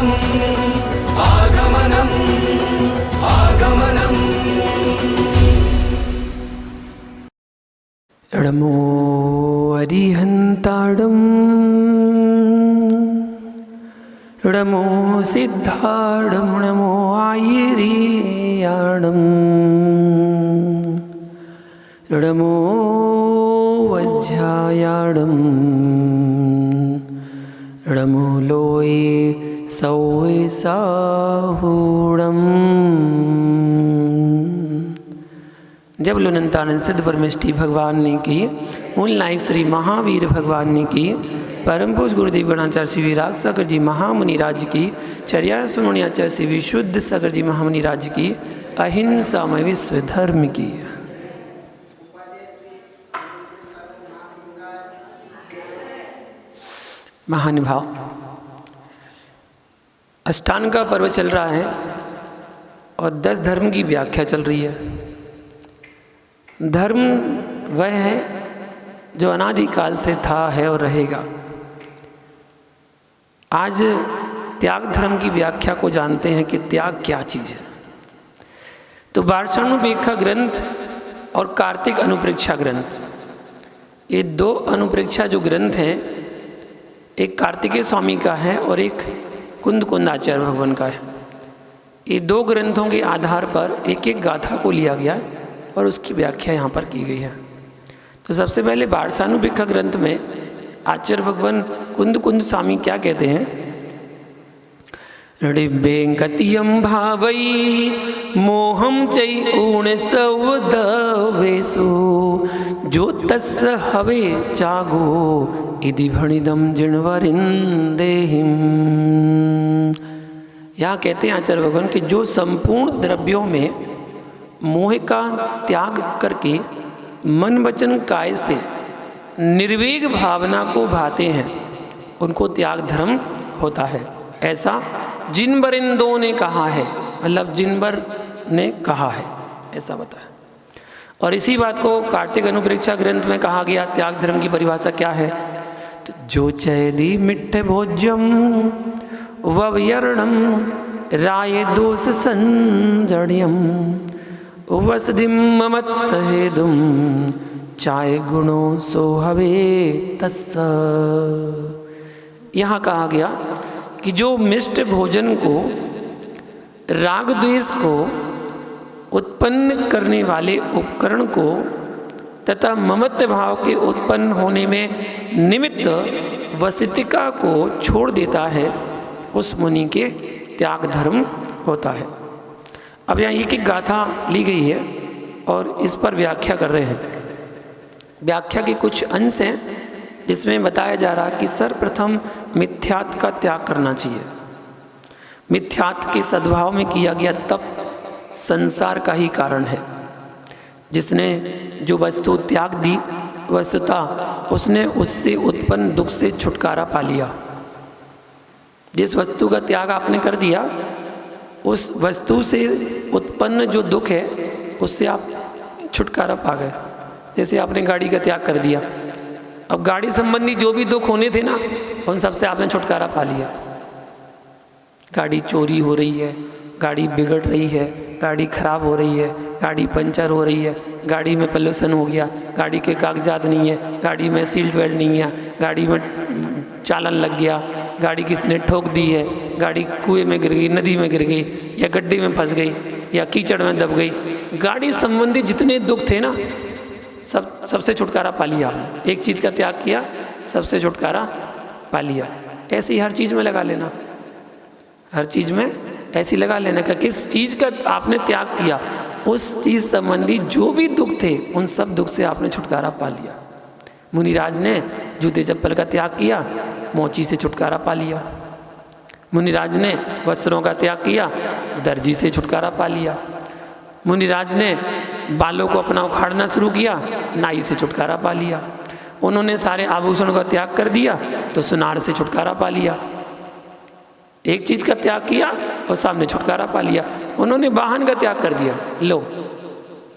आगमनम् आगमनम् आगमनम्। नमो अरिहन्ताडम् नमो सिद्धाडम् नमो आयिरीयाडम् नमो वज्रायाडम् नमो लोये सौवे साहूडम्। जब लोनंतानंद सिद्ध परमेष्टि भगवान ने की, मूल नायक श्री महावीर भगवान ने की, परम पूज्य गुरुदेव गणाचार्य श्री विराग सागर जी महामुनि राज की, चर्या सुमणियाचार्य श्री विशुद्ध सागर जी महामुनि राज की, अहिंसा में विश्व धर्म की। महानुभाव, अष्टांग का पर्व चल रहा है और 10 धर्म की व्याख्या चल रही है। धर्म वह है जो अनादिकाल से था, है और रहेगा। आज त्याग धर्म की व्याख्या को जानते हैं कि त्याग क्या चीज़ है। तो वार्षानुपेक्षा ग्रंथ और कार्तिक अनुप्रेक्षा ग्रंथ, ये 2 अनुप्रेक्षा जो ग्रंथ हैं, एक कार्तिकेय स्वामी का है और एक कुंद आचार्य भगवान का है। ये 2 ग्रंथों के आधार पर एक एक गाथा को लिया गया है और उसकी व्याख्या यहाँ पर की गई है। तो सबसे पहले वार्षानुपेक्षा ग्रंथ में आचार्य भगवान कुंद स्वामी क्या कहते हैं? ऋवेंकतियम भावई मोहम चै ऊण सवदवेसु जो तस् हवे चागो इति भणिदम जिणवरिंदेहिम। यहाँ कहते हैं आचार्य भगवान कि जो संपूर्ण द्रव्यों में मोह का त्याग करके मन वचन काय से निर्वेग भावना को भाते हैं, उनको त्याग धर्म होता है। ऐसा जिनवरिंदों ने कहा है, मतलब जिनवर ने कहा है, ऐसा बताया। और इसी बात को कार्तिक अनुप्रेक्षा ग्रंथ में कहा गया। त्याग धर्म की परिभाषा क्या है? तो जो चैदी मिठ्ठ भोज्यम वव्यर्णम राय दोष संजड्यम वसधिम ममत हेदुम चाय गुणों सोहवे तस्स। यहाँ कहा गया कि जो मिष्ट भोजन को, राग द्वेष को उत्पन्न करने वाले उपकरण को तथा ममत्व भाव के उत्पन्न होने में निमित्त वसितिका को छोड़ देता है, उस मुनि के त्याग धर्म होता है। अब यहाँ एक गाथा ली गई है और इस पर व्याख्या कर रहे हैं। व्याख्या के कुछ अंश हैं जिसमें बताया जा रहा है कि सर्वप्रथम मिथ्यात्व का त्याग करना चाहिए। मिथ्यात्व के सद्भाव में किया गया तप संसार का ही कारण है। जिसने जो वस्तु त्याग दी, वस्तुतः उसने उससे उत्पन्न दुख से छुटकारा पा लिया। जिस वस्तु का त्याग आपने कर दिया, उस वस्तु से उत्पन्न जो दुख है उससे आप छुटकारा पा गए। जैसे आपने गाड़ी का त्याग कर दिया, अब गाड़ी संबंधी जो भी दुख होने थे ना, उन सब से आपने छुटकारा पा लिया। गाड़ी चोरी हो रही है, गाड़ी बिगड़ रही है, गाड़ी खराब हो रही है, गाड़ी पंचर हो रही है, गाड़ी में पोल्यूशन हो गया, गाड़ी के कागजात नहीं है, गाड़ी में सीट बेल्ट नहीं है, गाड़ी में चालान लग गया, गाड़ी किसी ने ठोक दी है, गाड़ी कुएं में गिर गई, नदी में गिर गई, या गड्ढे में फंस गई, या कीचड़ में दब गई। गाड़ी संबंधी जितने दुख थे ना, सबसे छुटकारा पा लिया आपने। एक चीज़ का त्याग किया, सबसे छुटकारा पा लिया। ऐसे ही हर चीज़ में लगा लेना, हर चीज़ में ऐसी लगा लेना कि किस चीज़ का आपने त्याग किया, उस चीज़ संबंधी जो भी दुख थे, उन सब दुख से आपने छुटकारा पा लिया। मुनिराज ने जूते चप्पल का त्याग किया, मोची से छुटकारा पा लिया। मुनिराज ने वस्त्रों का त्याग किया, दर्जी से छुटकारा पा लिया। मुनिराज ने बालों को अपना उखाड़ना शुरू किया, नाई से छुटकारा पा लिया। उन्होंने सारे आभूषणों का त्याग कर दिया तो सुनार से छुटकारा पा लिया। एक चीज़ का त्याग किया और सामने छुटकारा पा लिया। उन्होंने वाहन का त्याग कर दिया, लो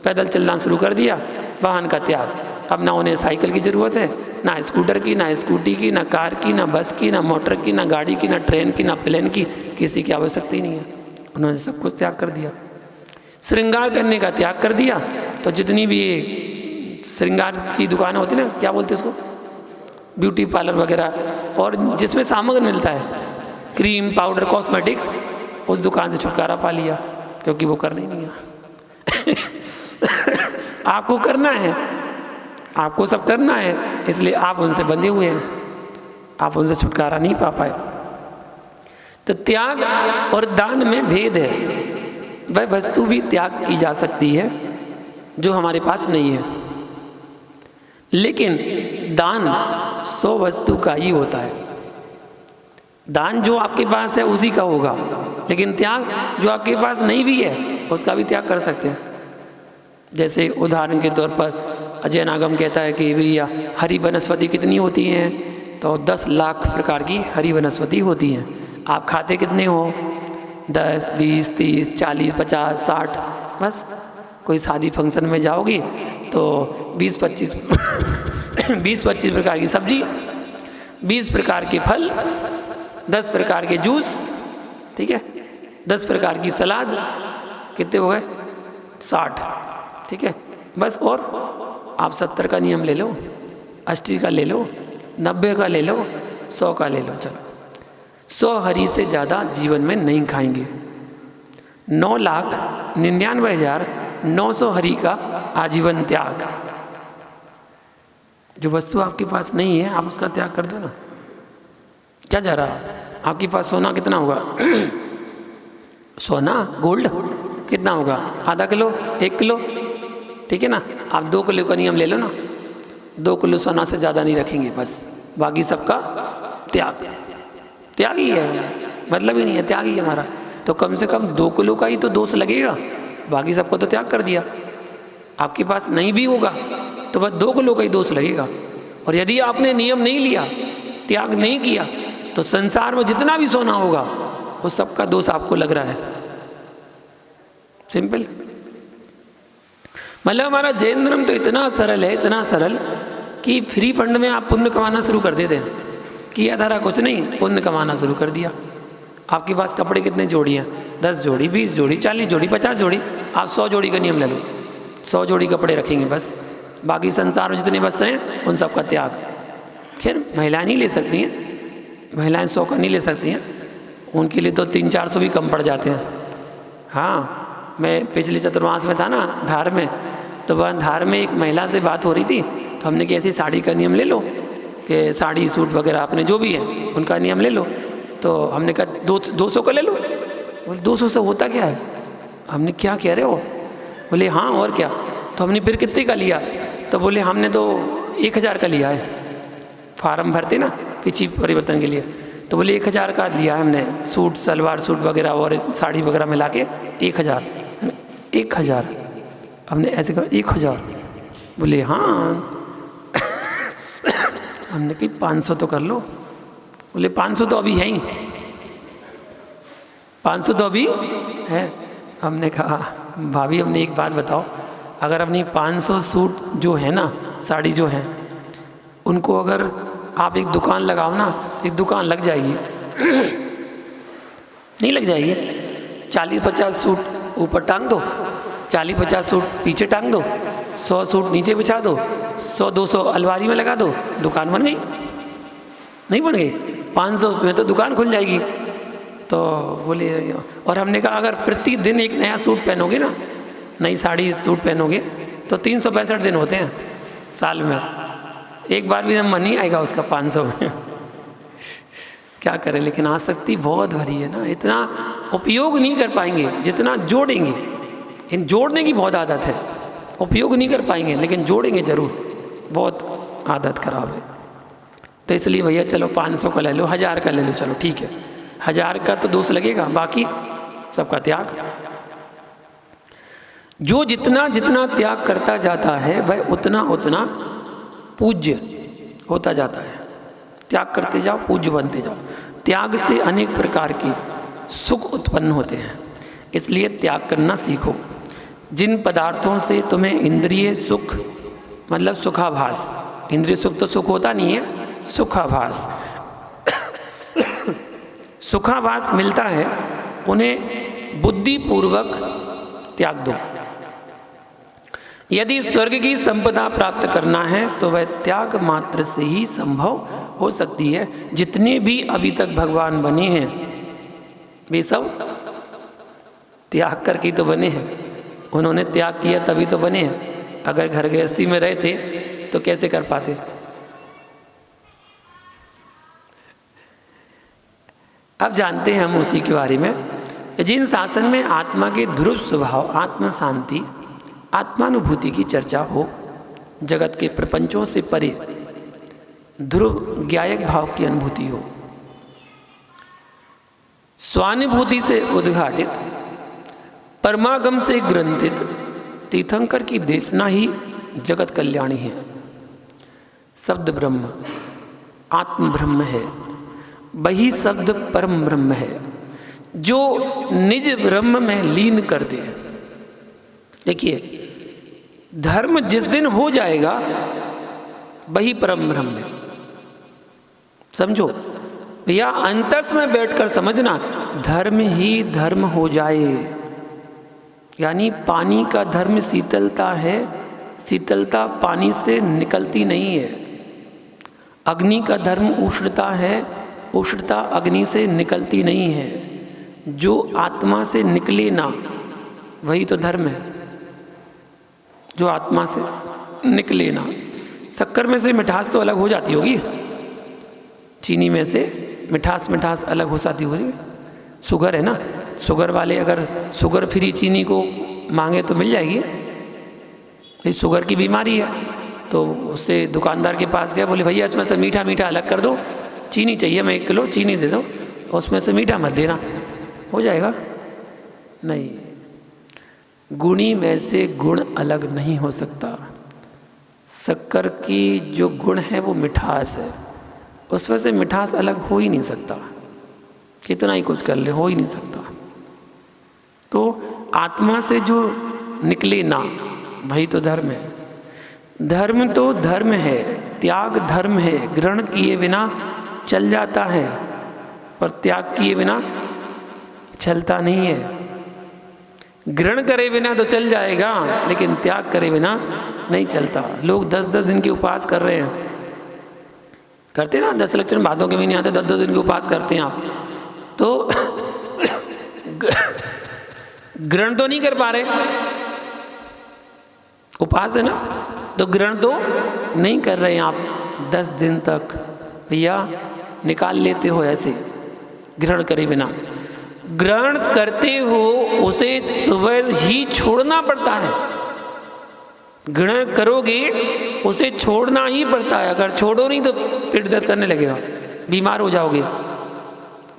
पैदल चलना शुरू कर दिया, वाहन का त्याग, अब ना उन्हें साइकिल की ज़रूरत है, ना स्कूटर की, ना स्कूटी की, ना कार की, ना बस की, ना मोटर की, ना गाड़ी की, ना ट्रेन की, ना प्लेन की, किसी की आवश्यकता ही नहीं है। उन्होंने सब कुछ त्याग कर दिया, श्रृंगार करने का त्याग कर दिया। तो जितनी भी ये श्रृंगार की दुकानें होती ना, क्या बोलते हैं उसको, ब्यूटी पार्लर वगैरह, और जिसमें सामग्री मिलता है क्रीम पाउडर कॉस्मेटिक, उस दुकान से छुटकारा पा लिया, क्योंकि वो करना ही नहीं है। आपको करना है, आपको सब करना है, इसलिए आप उनसे बंधे हुए हैं, आप उनसे छुटकारा नहीं पा पाए। तो त्याग और दान में भेद है। वह वस्तु भी त्याग की जा सकती है जो हमारे पास नहीं है, लेकिन दान 100 वस्तु का ही होता है। दान जो आपके पास है उसी का होगा, लेकिन त्याग जो आपके पास नहीं भी है उसका भी त्याग कर सकते हैं। जैसे उदाहरण के तौर पर अजय नागम कहता है कि भैया हरी वनस्पति कितनी होती हैं, तो 10 लाख प्रकार की हरी वनस्पति होती हैं। आप खाते कितने हो, 10, 20, 30, 40, 50, 60, बस। कोई शादी फंक्शन में जाओगी तो 20-25 20-25 प्रकार की सब्जी, 20 प्रकार के फल, 10 प्रकार के जूस, ठीक है, 10 प्रकार की सलाद, कितने हो गए, 60, ठीक है, बस। और आप 70 का नियम ले लो, 80 का ले लो, 90 का ले लो, 100 का ले लो, चलो 100 हरी से ज़्यादा जीवन में नहीं खाएंगे। 9,99,900 हरी का आजीवन त्याग। जो वस्तु आपके पास नहीं है आप उसका त्याग कर दो ना। क्या जा रहा है आपके पास, सोना कितना होगा, सोना गोल्ड कितना होगा, आधा किलो, 1 किलो, ठीक है ना। आप 2 किलो का नियम ले लो ना, 2 किलो सोना से ज़्यादा नहीं रखेंगे, बस। बाकी सबका त्याग, त्याग ही है, मतलब ही नहीं है, त्याग ही है हमारा। तो कम से कम 2 किलो का ही तो दोष लगेगा, बाकी सबको तो त्याग कर दिया। आपके पास नहीं भी होगा तो बस 2 किलो का ही दोष लगेगा। और यदि आपने नियम नहीं लिया, त्याग नहीं किया, तो संसार में जितना भी सोना होगा वो सबका दोष आपको लग रहा है। सिंपल। मतलब हमारा जैन धर्म तो इतना सरल है, इतना सरल कि फ्री फंड में आप पुण्य कमाना शुरू कर देते हैं। किया धारा कुछ नहीं, पुण्य कमाना शुरू कर दिया। आपके पास कपड़े कितने जोड़ी हैं, 10 जोड़ी, 20 जोड़ी, 40 जोड़ी, 50 जोड़ी, आप 100 जोड़ी का नियम ले लो, 100 जोड़ी कपड़े रखेंगे बस। बाकी संसार में जितने वस्त्र हैं उन सब का त्याग। खैर महिलाएं नहीं ले सकती हैं, महिलाएं 100 का नहीं ले सकती हैं, उनके लिए तो 300-400 भी कम पड़ जाते हैं। हाँ, मैं पिछले चतुर्मास में था ना धार में, तो वह धार में एक महिला से बात हो रही थी, तो हमने कि ऐसी साड़ी का नियम ले लो, कि साड़ी सूट वगैरह आपने जो भी है उनका नियम ले लो। तो हमने कहा 200 का ले लो। बोले 200 से होता क्या है? हमने क्या कह रहे हो? बोले हाँ और क्या। तो हमने फिर कितने का लिया? तो बोले हमने तो 1000 का लिया है, फार्म भरते ना पिछी परिवर्तन के लिए, तो बोले 1000 का लिया है हमने, सूट सलवार सूट वगैरह और साड़ी वगैरह मिला के 1000। हमने ऐसे कहा 1000। बोले हाँ। हमने कहा 500 तो कर लो। बोले 500 तो अभी है ही, 500 तो अभी है। हमने कहा भाभी हमने एक बात बताओ, अगर अपनी 500 सूट जो है ना, साड़ी जो है, उनको अगर आप एक दुकान लगाओ ना, एक दुकान लग जाएगी? नहीं लग जाएगी। 40-50 सूट ऊपर टांग दो, 40-50 सूट पीछे टांग दो, 100 सूट नीचे बिछा दो, 100-200 अलमारी में लगा दो, दुकान बन गई? नहीं बन गई। 500 में तो दुकान खुल जाएगी। तो बोले, और हमने कहा अगर प्रतिदिन एक नया सूट पहनोगे ना, नई साड़ी सूट पहनोगे, तो 365 दिन होते हैं साल में, एक बार भी मन नहीं आएगा उसका 500 में। क्या करें, लेकिन आसक्ति बहुत भरी है ना, इतना उपयोग नहीं कर पाएंगे जितना जोड़ेंगे। इन जोड़ने की बहुत आदत है, उपयोग नहीं कर पाएंगे लेकिन जोड़ेंगे जरूर, बहुत आदत खराब है। तो इसलिए भैया चलो 500 का ले लो, 1000 का ले लो, चलो ठीक है, 1000 का तो दोष लगेगा, बाकी सबका त्याग। जो जितना जितना त्याग करता जाता है वह उतना उतना पूज्य होता जाता है। त्याग करते जाओ, पूज्य बनते जाओ। त्याग से अनेक प्रकार के सुख उत्पन्न होते हैं, इसलिए त्याग करना सीखो। जिन पदार्थों से तुम्हें इंद्रिय सुख मतलब सुखाभास। इंद्रिय सुख तो सुख होता नहीं है, सुखाभास। सुखाभास मिलता है, उन्हें बुद्धिपूर्वक त्याग दो। यदि स्वर्ग की संपदा प्राप्त करना है तो वह त्याग मात्र से ही संभव हो सकती है। जितने भी अभी तक भगवान बने हैं वे सब त्याग करके तो बने हैं। उन्होंने त्याग किया तभी तो बने हैं। अगर घर गृहस्थी में रहे थे तो कैसे कर पाते। अब जानते हैं हम उसी के बारे में। जिन शासन में आत्मा के ध्रुव स्वभाव, आत्म शांति, आत्मानुभूति की चर्चा हो, जगत के प्रपंचों से परे ध्रुव ज्ञायक भाव की अनुभूति हो, स्वानुभूति से उद्घाटित, परमागम से ग्रंथित तीर्थंकर की देशना ही जगत कल्याणी है। शब्द ब्रह्म आत्म ब्रह्म है, वही शब्द परम ब्रह्म है जो निज ब्रह्म में लीन कर दे। देखिए, धर्म जिस दिन हो जाएगा वही परम ब्रह्म है। समझो भैया, अंतस में बैठकर समझना, धर्म ही धर्म हो जाए। यानी पानी का धर्म शीतलता है, शीतलता पानी से निकलती नहीं है। अग्नि का धर्म उष्णता है, उष्णता अग्नि से निकलती नहीं है। जो आत्मा से निकले ना वही तो धर्म है। जो आत्मा से निकले ना। शक्कर में से मिठास तो अलग हो जाती होगी, चीनी में से मिठास अलग हो जाती होगी। शुगर है ना, शुगर वाले अगर शुगर फ्री चीनी को मांगे तो मिल जाएगी। ये शुगर की बीमारी है तो उससे दुकानदार के पास गए, बोले भैया इसमें से मीठा मीठा अलग कर दो, चीनी चाहिए, मैं 1 किलो चीनी दे दो, उसमें से मीठा मत देना। हो जाएगा? नहीं, गुणी में से गुण अलग नहीं हो सकता। शक्कर की जो गुण है वो मिठास है, उसमें से मिठास अलग हो ही नहीं सकता, कितना ही कुछ कर ले हो ही नहीं सकता। तो आत्मा से जो निकले ना वही तो धर्म है। धर्म तो धर्म है, त्याग धर्म है। ग्रहण किए बिना चल जाता है और त्याग किए बिना चलता नहीं है। ग्रहण करे बिना तो चल जाएगा, लेकिन त्याग करे बिना नहीं चलता। लोग 10-10 दिन के उपवास कर रहे हैं, करते ना, 10 लक्षण भादों के महीने आते 10-10 दिन के उपवास करते हैं आप, तो ग्रहण तो नहीं कर पा रहे, उपवास है ना, तो ग्रहण तो नहीं कर रहे हैं आप 10 दिन तक। भैया निकाल लेते हो ऐसे ग्रहण करे बिना। ग्रहण करते हो उसे सुबह ही छोड़ना पड़ता है। ग्रहण करोगे उसे छोड़ना ही पड़ता है। अगर छोड़ो नहीं तो पेट दर्द करने लगेगा, बीमार हो जाओगे।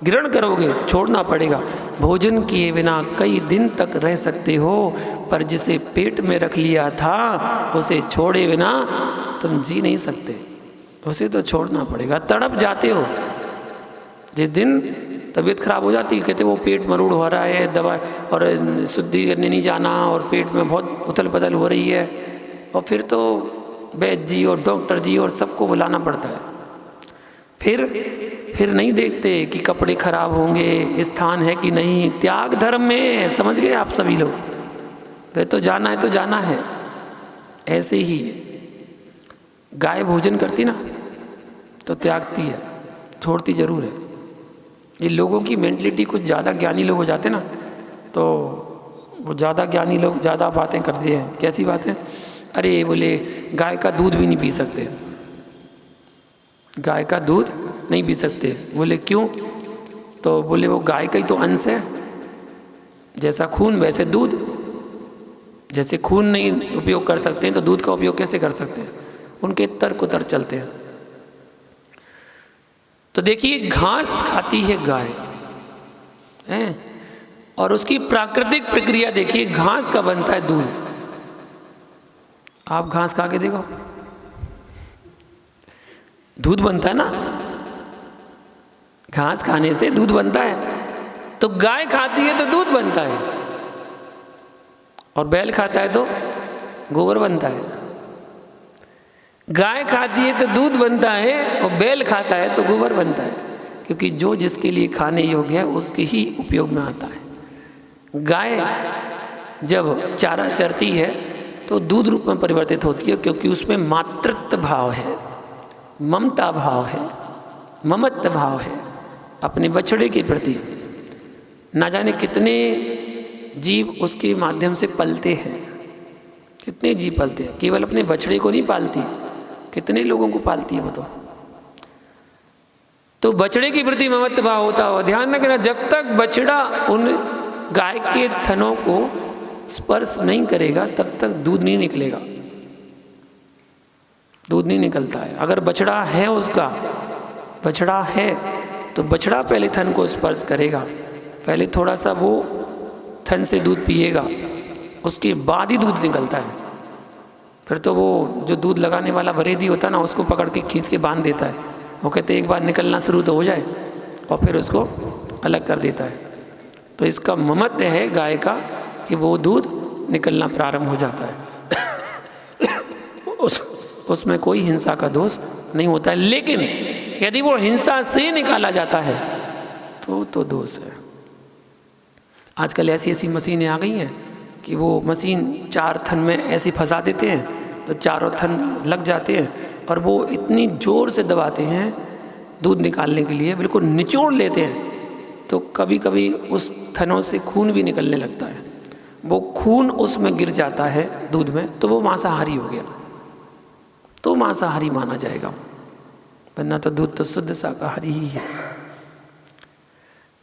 ग्रहण करोगे छोड़ना पड़ेगा। भोजन किए बिना कई दिन तक रह सकते हो, पर जिसे पेट में रख लिया था उसे छोड़े बिना तुम जी नहीं सकते, उसे तो छोड़ना पड़ेगा। तड़प जाते हो। जिस दिन तबीयत खराब हो जाती है, कहते वो पेट मरोड़ हो रहा है, दवा और शुद्धि करने नहीं जाना और पेट में बहुत उथल पुथल हो रही है, और फिर तो वैद्य जी और डॉक्टर जी और सबको बुलाना पड़ता है। फिर नहीं देखते कि कपड़े खराब होंगे, स्थान है कि नहीं। त्याग धर्म में, समझ गए आप सभी लोग। वे तो जाना है तो जाना है। ऐसे ही गाय भोजन करती ना तो त्यागती है, छोड़ती जरूर है। ये लोगों की मेंटलिटी, कुछ ज़्यादा ज्ञानी लोग हो जाते ना तो वो ज़्यादा ज्ञानी लोग ज़्यादा बातें करते हैं। कैसी बातें? अरे बोले गाय का दूध भी नहीं पी सकते, गाय का दूध नहीं पी सकते। बोले क्यों? तो बोले वो गाय का ही तो अंश है, जैसा खून वैसे दूध। जैसे खून नहीं उपयोग कर सकते हैं तो दूध का उपयोग कैसे कर सकते हैं? उनके तर्क उतर चलते हैं। तो देखिए, घास खाती है गाय है, और उसकी प्राकृतिक प्रक्रिया देखिए, घास का बनता है दूध। आप घास खा के देखो, दूध बनता है ना, घास खाने से दूध बनता है। तो गाय खाती है तो दूध बनता है, और बैल खाता है तो गोबर बनता गाय खाती है तो दूध बनता है और बैल खाता है तो गोबर बनता है, क्योंकि जो जिसके लिए खाने योग्य है उसके ही उपयोग में आता है। गाय जब चारा चरती है तो दूध रूप में परिवर्तित होती है, क्योंकि उसमें मातृत्व भाव है, ममता भाव है, ममत्व भाव है अपने बछड़े के प्रति। ना जाने कितने जीव उसके माध्यम से पलते हैं, कितने जीव पलते हैं, केवल अपने बछड़े को नहीं पालती, कितने लोगों को पालती है वो। तो बछड़े के प्रति ममत्व भाव होता हो। ध्यान रखना, जब तक बछड़ा उन गाय के थनों को स्पर्श नहीं करेगा तब तक दूध नहीं निकलेगा, दूध नहीं निकलता है। अगर बछड़ा है, उसका बछड़ा है तो बछड़ा पहले थन को स्पर्श करेगा, पहले थोड़ा सा वो थन से दूध पिएगा, उसके बाद ही दूध निकलता है। फिर तो वो जो दूध लगाने वाला बरेदी होता है ना, उसको पकड़ के खींच के बांध देता है। वो कहते एक बार निकलना शुरू तो हो जाए और फिर उसको अलग कर देता है। तो इसका ममत्व है गाय का कि वो दूध निकलना प्रारंभ हो जाता है। उसमें कोई हिंसा का दोष नहीं होता है, लेकिन यदि वो हिंसा से निकाला जाता है तो दोष है। आजकल ऐसी ऐसी मशीनें आ गई हैं कि वो मशीन 4 थन में ऐसे फंसा देते हैं तो चारों थन लग जाते हैं, और वो इतनी ज़ोर से दबाते हैं दूध निकालने के लिए, बिल्कुल निचोड़ लेते हैं, तो कभी कभी उस थनों से खून भी निकलने लगता है। वो खून उसमें गिर जाता है दूध में, तो वो मांसाहारी हो गया, तो मांसाहारी माना जाएगा, वरना तो दूध तो शुद्ध शाकाहारी ही है।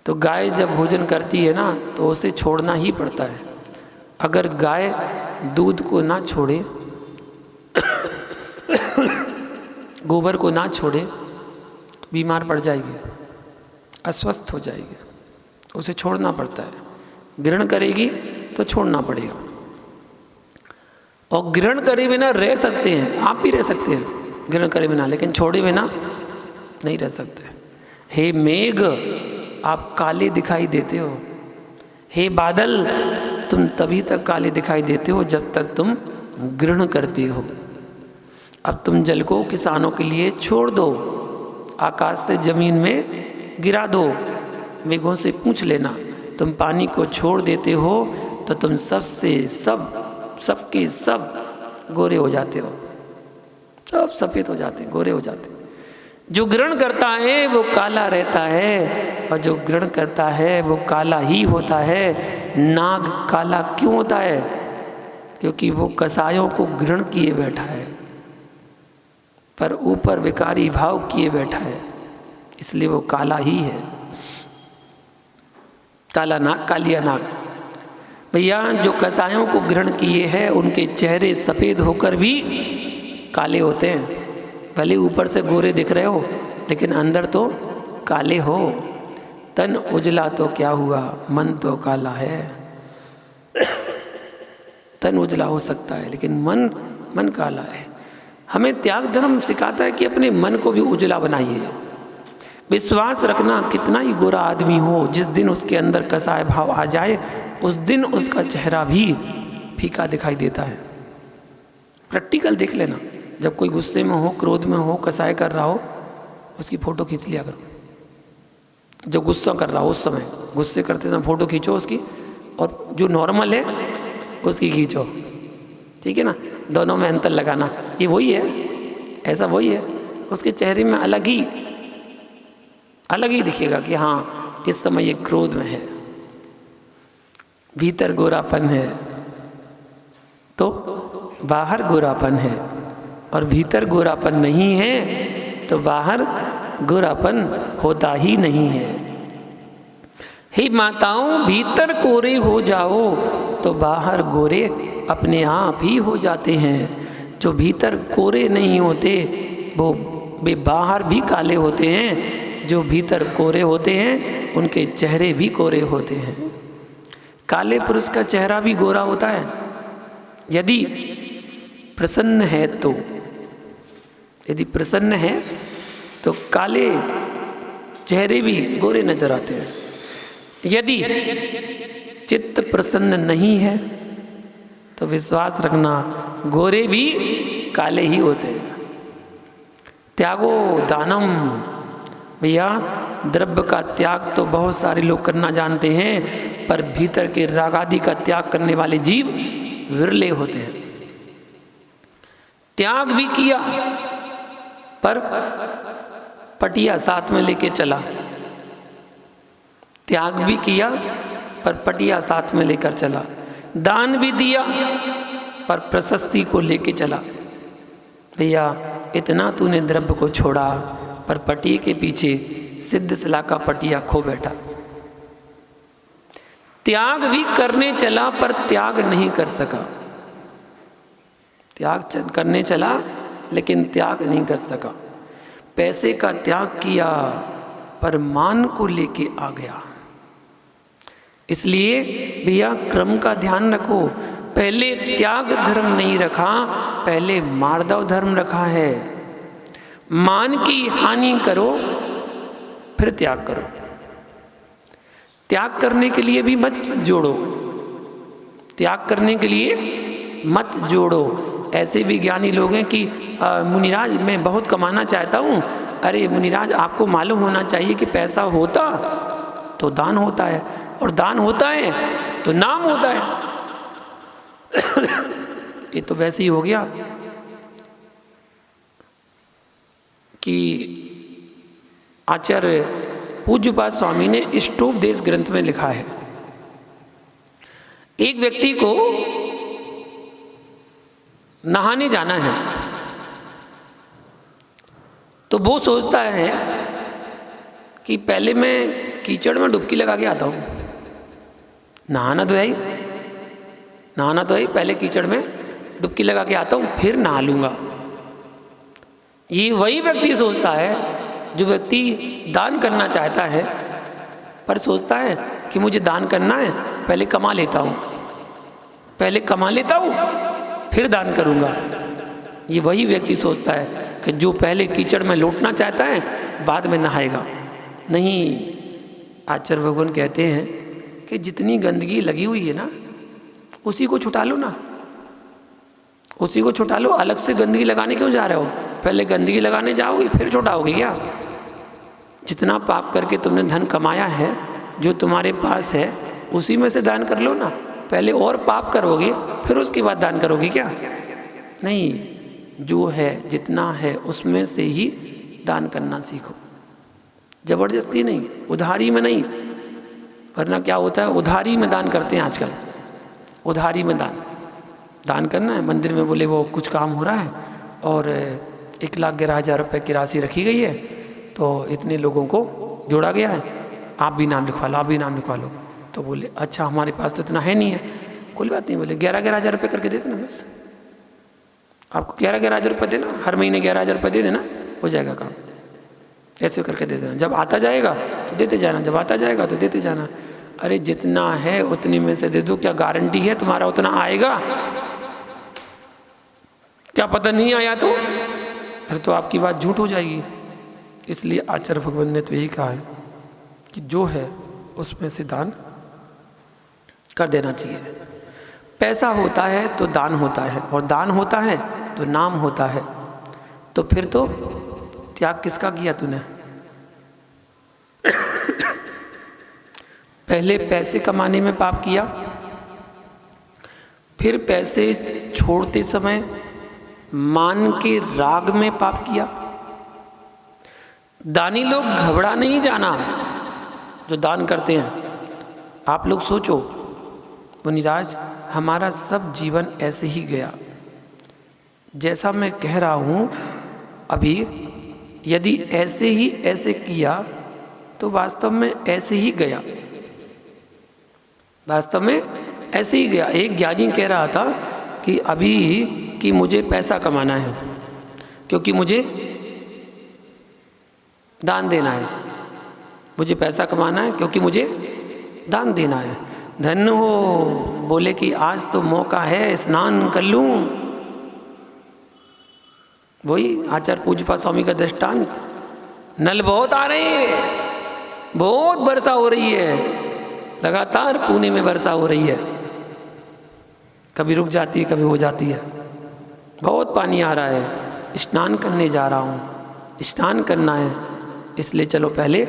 तो गाय जब भोजन करती है ना तो उसे छोड़ना ही पड़ता है। अगर गाय दूध को ना छोड़े, गोबर को ना छोड़े तो बीमार पड़ जाएगी, अस्वस्थ हो जाएगी, उसे छोड़ना पड़ता है। ग्रहण करेगी तो छोड़ना पड़ेगा, और ग्रहण करे बिना रह सकते हैं, आप भी रह सकते हैं ग्रहण करे बिना, लेकिन छोड़े बिना नहीं रह सकते। हे मेघ, आप काले दिखाई देते हो, हे बादल, तुम तभी तक काले दिखाई देते हो जब तक तुम ग्रहण करते हो। अब तुम जल को किसानों के लिए छोड़ दो, आकाश से ज़मीन में गिरा दो, मेघों से पूछ लेना, तुम पानी को छोड़ देते हो तो तुम सबके सब गोरे हो जाते हो, सब सफ़ेद हो जाते हैं, गोरे हो जाते हैं। जो ग्रहण करता है वो काला रहता है, और जो ग्रहण करता है वो काला ही होता है। नाग काला क्यों होता है? क्योंकि वो कसायों को ग्रहण किए बैठा है, पर ऊपर विकारी भाव किए बैठा है, इसलिए वो काला ही है। काला नाग, कालिया नाग। भैया, जो कसायों को ग्रहण किए हैं उनके चेहरे सफ़ेद होकर भी काले होते हैं। भले ऊपर से गोरे दिख रहे हो लेकिन अंदर तो काले हो। तन उजला तो क्या हुआ, मन तो काला है। तन उजला हो सकता है लेकिन मन काला है। हमें त्याग धर्म सिखाता है कि अपने मन को भी उजला बनाइए। विश्वास रखना, कितना ही गोरा आदमी हो, जिस दिन उसके अंदर कसाय भाव आ जाए उस दिन उसका चेहरा भी फीका दिखाई देता है। प्रैक्टिकल देख लेना, जब कोई गुस्से में हो, क्रोध में हो, कसाय कर रहा हो, उसकी फ़ोटो खींच लिया करो। जो गुस्सा कर रहा हो उस समय, गुस्से करते समय फ़ोटो खींचो उसकी, और जो नॉर्मल है उसकी खींचो, ठीक है ना। दोनों में अंतर लगाना, ये वही है, ऐसा वही है। उसके चेहरे में अलग ही दिखेगा कि हाँ इस समय ये क्रोध में है। भीतर गोरापन है तो बाहर गोरापन है, और भीतर गोरापन नहीं है तो बाहर गोरापन होता ही नहीं है। हे माताओं, भीतर कोरे हो जाओ तो बाहर गोरे अपने आप ही हो जाते हैं। जो भीतर कोरे नहीं होते वो वे बाहर भी काले होते हैं। जो भीतर कोरे होते हैं उनके चेहरे भी कोरे होते हैं। काले पुरुष का चेहरा भी गोरा होता है यदि प्रसन्न है तो। यदि प्रसन्न है तो काले चेहरे भी गोरे नजर आते हैं। यदि चित्त प्रसन्न नहीं है तो विश्वास रखना गोरे भी काले ही होते हैं। त्यागो दानम। भैया द्रव्य का त्याग तो बहुत सारे लोग करना जानते हैं, पर भीतर के राग आदि का त्याग करने वाले जीव विरले होते हैं। त्याग भी किया पर पटिया साथ में लेके चला, त्याग भी किया पर पटिया साथ में लेकर चला, दान भी दिया पर प्रशस्ति को लेके चला। भैया इतना तूने द्रव्य को छोड़ा पर पटिए के पीछे सिद्ध शिला का पटिया खो बैठा। त्याग भी करने चला पर त्याग नहीं कर सका, त्याग करने चला लेकिन त्याग नहीं कर सका। पैसे का त्याग किया पर मान को लेके आ गया। इसलिए भैया क्रम का ध्यान रखो, पहले त्याग धर्म नहीं रखा, पहले मार्दव धर्म रखा है। मान की हानि करो फिर त्याग करो। त्याग करने के लिए भी मत जोड़ो, त्याग करने के लिए मत जोड़ो। ऐसे भी ज्ञानी लोग हैं कि मुनिराज मैं बहुत कमाना चाहता हूँ। अरे मुनिराज आपको मालूम होना चाहिए कि पैसा होता तो दान होता है, और दान होता है तो नाम होता है। ये तो वैसे ही हो गया कि आचार्य पूज्यपाद स्वामी ने इष्टोपदेश ग्रंथ में लिखा है, एक व्यक्ति को नहाने जाना है तो वो सोचता है कि पहले मैं कीचड़ में डुबकी लगा के आता हूँ। नहाना तो है ही, नहाना तो है ही, पहले कीचड़ में डुबकी लगा के आता हूँ फिर नहा लूँगा। ये वही व्यक्ति सोचता है जो व्यक्ति दान करना चाहता है पर सोचता है कि मुझे दान करना है, पहले कमा लेता हूँ, पहले कमा लेता हूँ फिर दान करूँगा। ये वही व्यक्ति सोचता है कि जो पहले कीचड़ में लौटना चाहता है बाद में नहाएगा। नहीं, आचार्य भगवान कहते हैं कि जितनी गंदगी लगी हुई है ना उसी को छुटा लो ना, उसी को छुटा लो। अलग से गंदगी लगाने क्यों जा रहे हो? पहले गंदगी लगाने जाओगे फिर छुटाओगे क्या? जितना पाप करके तुमने धन कमाया है जो तुम्हारे पास है उसी में से दान कर लो ना। पहले और पाप करोगे फिर उसके बाद दान करोगे क्या? नहीं, जो है जितना है उसमें से ही दान करना सीखो, जबरदस्ती नहीं, उधारी में नहीं। वरना क्या होता है, उधारी में दान करते हैं आजकल, उधारी में दान करना है। मंदिर में बोले वो कुछ काम हो रहा है और 1,11,000 रुपये की राशि रखी गई है तो इतने लोगों को जोड़ा गया है, आप भी नाम लिखवा लो, आप भी नाम लिखवा लो। तो बोले अच्छा हमारे पास तो इतना है नहीं है। कोई बात नहीं, बोले 11,000 रुपये करके दे देना, बस आपको 11,000 रुपये देना, हर महीने 11,000 रुपये दे देना, हो जाएगा काम। ऐसे करके दे देना, जब आता जाएगा तो देते जाना, जब आता जाएगा तो देते जाना। अरे जितना है उतनी में से दे दो, क्या गारंटी है तुम्हारा उतना आएगा? क्या पता नहीं आया तो फिर तो आपकी बात झूठ हो जाएगी। इसलिए आचार्य भगवान ने तो यही कहा है कि जो है उसमें से दान कर देना चाहिए। पैसा होता है तो दान होता है, और दान होता है तो नाम होता है। तो फिर तो त्याग किसका किया तूने? पहले पैसे कमाने में पाप किया, फिर पैसे छोड़ते समय मान के राग में पाप किया। दानी लोग घबरा नहीं जाना जो दान करते हैं। आप लोग सोचो मुनिराज, हमारा सब जीवन ऐसे ही गया जैसा मैं कह रहा हूँ अभी। यदि ऐसे ही ऐसे किया तो वास्तव में ऐसे ही गया, वास्तव में ऐसे ही गया। एक ज्ञानी कह रहा था कि अभी कि मुझे पैसा कमाना है क्योंकि मुझे दान देना है, मुझे पैसा कमाना है क्योंकि मुझे दान देना है। धन्य हो बोले कि आज तो मौका है, स्नान कर लूँ। वही आचार्य पूज्यपाद स्वामी का दृष्टांत, नल बहुत आ रहे हैं, बहुत वर्षा हो रही है, लगातार पुणे में वर्षा हो रही है, कभी रुक जाती है कभी हो जाती है, बहुत पानी आ रहा है, स्नान करने जा रहा हूँ, स्नान करना है, इसलिए चलो पहले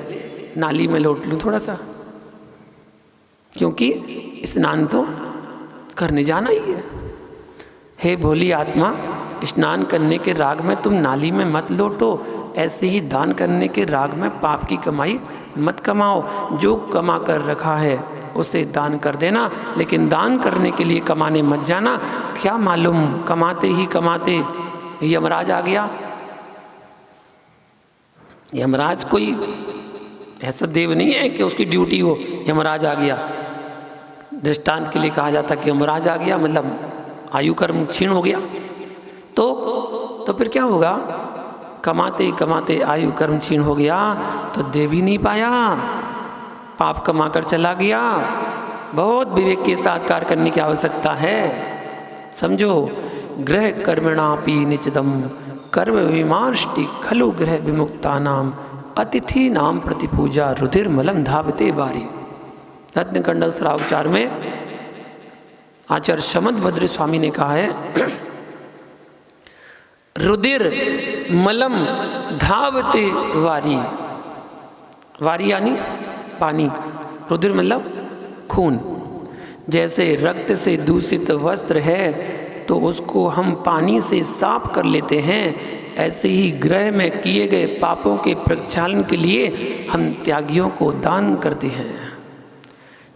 नाली में लौट लूँ थोड़ा सा, क्योंकि स्नान तो करने जाना ही है। हे भोली आत्मा, स्नान करने के राग में तुम नाली में मत लौटो, ऐसे ही दान करने के राग में पाप की कमाई मत कमाओ। जो कमा कर रखा है उसे दान कर देना, लेकिन दान करने के लिए कमाने मत जाना। क्या मालूम कमाते ही कमाते यमराज आ गया। यमराज कोई ऐसा देव नहीं है कि उसकी ड्यूटी हो यमराज आ गया। दृष्टांत के लिए कहा जाता कि यमराज आ गया मतलब आयु कर्म क्षीण हो गया। तो फिर क्या होगा? कमाते कमाते आयु कर्म क्षीण हो गया तो दे भी नहीं पाया, पाप कमाकर चला गया। बहुत विवेक के साथ कार्य करने की आवश्यकता है। समझो, गृह कर्मणापि निचितम कर्म विमार्ष्टि खलु गृह विमुक्ता नाम अतिथि नाम प्रतिपूजा रुधिर मलम धावते बारी। रत्नकंडक श्रावचार में आचार्य शमदभद्र स्वामी ने कहा है, रुधिर मलम धावते वारी। वारी यानी पानी, रुधिर मतलब खून। जैसे रक्त से दूषित वस्त्र है तो उसको हम पानी से साफ कर लेते हैं, ऐसे ही ग्रह में किए गए पापों के प्रक्षालन के लिए हम त्यागियों को दान करते हैं।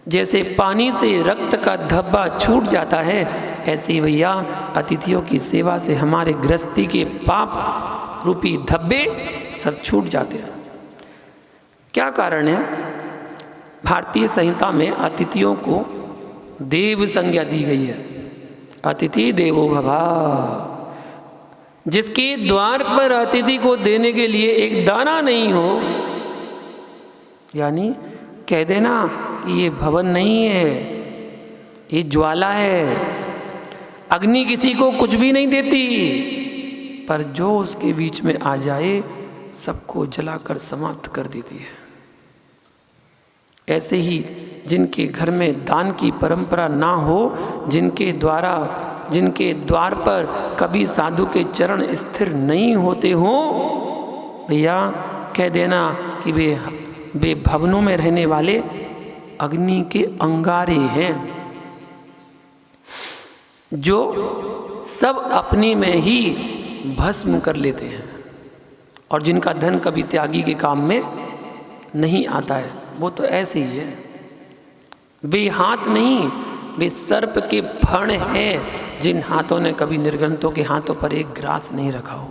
जैसे पानी से रक्त का धब्बा छूट जाता है, ऐसे ही भैया अतिथियों की सेवा से हमारे गृहस्थी के पाप रूपी धब्बे सब छूट जाते हैं। क्या कारण है? भारतीय संहिता में अतिथियों को देव संज्ञा दी गई है। अतिथि देवो भवा। जिसके द्वार पर अतिथि को देने के लिए एक दाना नहीं हो, यानी कह देना कि ये भवन नहीं है, ये ज्वाला है। अग्नि किसी को कुछ भी नहीं देती, पर जो उसके बीच में आ जाए सबको जलाकर समाप्त कर देती है। ऐसे ही जिनके घर में दान की परंपरा ना हो, जिनके द्वार पर कभी साधु के चरण स्थिर नहीं होते हो, भैया कह देना कि वे भवनों में रहने वाले अग्नि के अंगारे हैं, जो सब अपने में ही भस्म कर लेते हैं और जिनका धन कभी त्यागी के काम में नहीं आता है। वो तो ऐसे ही है। वे हाथ नहीं, वे सर्प के फण हैं, जिन हाथों ने कभी निर्गंतों के हाथों पर एक ग्रास नहीं रखा हो।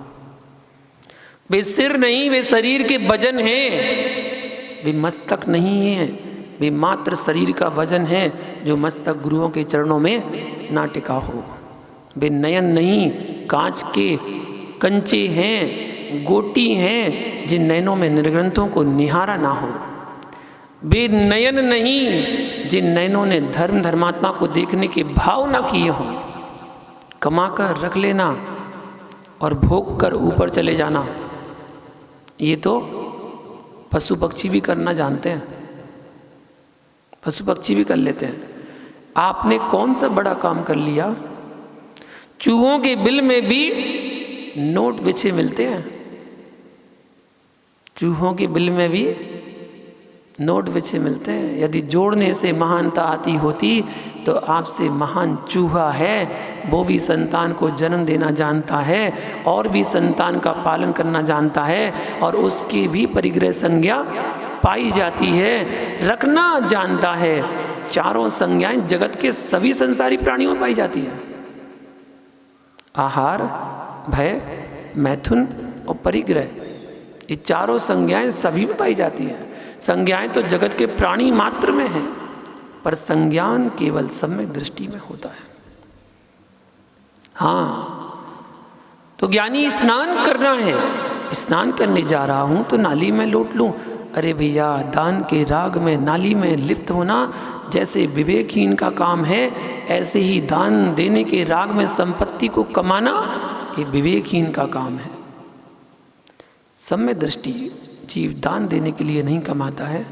वे सिर नहीं, वे शरीर के वजन हैं। वे मस्तक नहीं हैं, वे मात्र शरीर का वजन है, जो मस्तक गुरुओं के चरणों में ना टिका हो। वे नयन नहीं, कांच के कंचे हैं, गोटी हैं, जिन नयनों में निर्ग्रंथों को निहारा ना हो। वे नयन नहीं, जिन नयनों ने धर्म धर्मात्मा को देखने के भाव ना किए हों। कमा कर रख लेना और भोग कर ऊपर चले जाना, ये तो पशु पक्षी भी करना जानते हैं। पशु पक्षी भी कर लेते हैं। आपने कौन सा बड़ा काम कर लिया? चूहों के बिल में भी नोट बिछे मिलते हैं। चूहों के बिल में भी नोट बिछे मिलते हैं। यदि जोड़ने से महानता आती होती तो आपसे महान चूहा है, वो भी संतान को जन्म देना जानता है और भी संतान का पालन करना जानता है और उसकी भी परिग्रह संज्ञा पाई जाती है, रखना जानता है। चारों संज्ञाएं जगत के सभी संसारी प्राणियों में पाई जाती है। आहार, भय, मैथुन और परिग्रह, ये चारों संज्ञाएं सभी में पाई जाती हैं। संज्ञाएं तो जगत के प्राणी मात्र में हैं, पर संज्ञान केवल सम्यक दृष्टि में होता है। हाँ, तो ज्ञानी स्नान करना है, स्नान करने जा रहा हूं तो नाली में लौट लूं। अरे भैया, दान के राग में नाली में लिप्त होना जैसे विवेकहीन का काम है, ऐसे ही दान देने के राग में संपत्ति को कमाना ये विवेकहीन का काम है। सम्यक दृष्टि जीव दान देने के लिए नहीं कमाता है,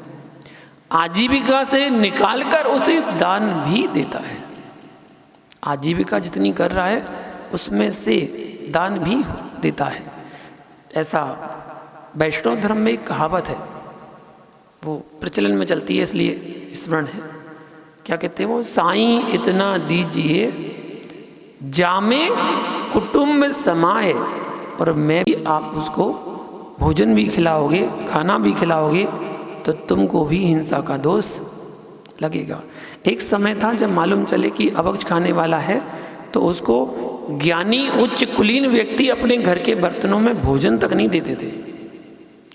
आजीविका से निकालकर उसे दान भी देता है। आजीविका जितनी कर रहा है उसमें से दान भी देता है। ऐसा वैष्णव धर्म में एक कहावत है, वो प्रचलन में चलती है इसलिए स्मरण है। क्या कहते हैं वो? साईं इतना दीजिए जामे कुटुंब समाए, और मैं भी आप उसको भोजन भी खिलाओगे, खाना भी खिलाओगे तो तुमको भी हिंसा का दोष लगेगा। एक समय था जब मालूम चले कि अवक्ष खाने वाला है तो उसको ज्ञानी उच्च कुलीन व्यक्ति अपने घर के बर्तनों में भोजन तक नहीं देते थे,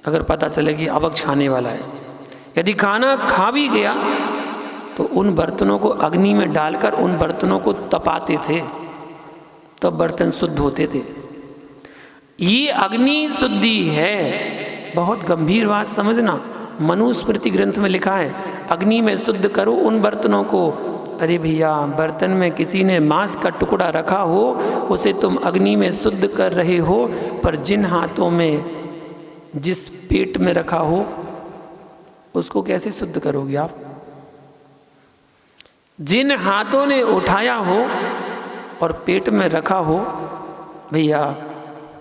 अगर पता चले कि अवक्ष खाने वाला है। यदि खाना खा भी गया तो उन बर्तनों को अग्नि में डालकर उन बर्तनों को तपाते थे, तब बर्तन शुद्ध होते थे। ये अग्नि शुद्धि है, बहुत गंभीर बात समझना। मनुस्मृति ग्रंथ में लिखा है, अग्नि में शुद्ध करो उन बर्तनों को। अरे भैया, बर्तन में किसी ने मांस का टुकड़ा रखा हो, उसे तुम अग्नि में शुद्ध कर रहे हो, पर जिन हाथों में, जिस पेट में रखा हो, उसको कैसे शुद्ध करोगे आप? जिन हाथों ने उठाया हो और पेट में रखा हो, भैया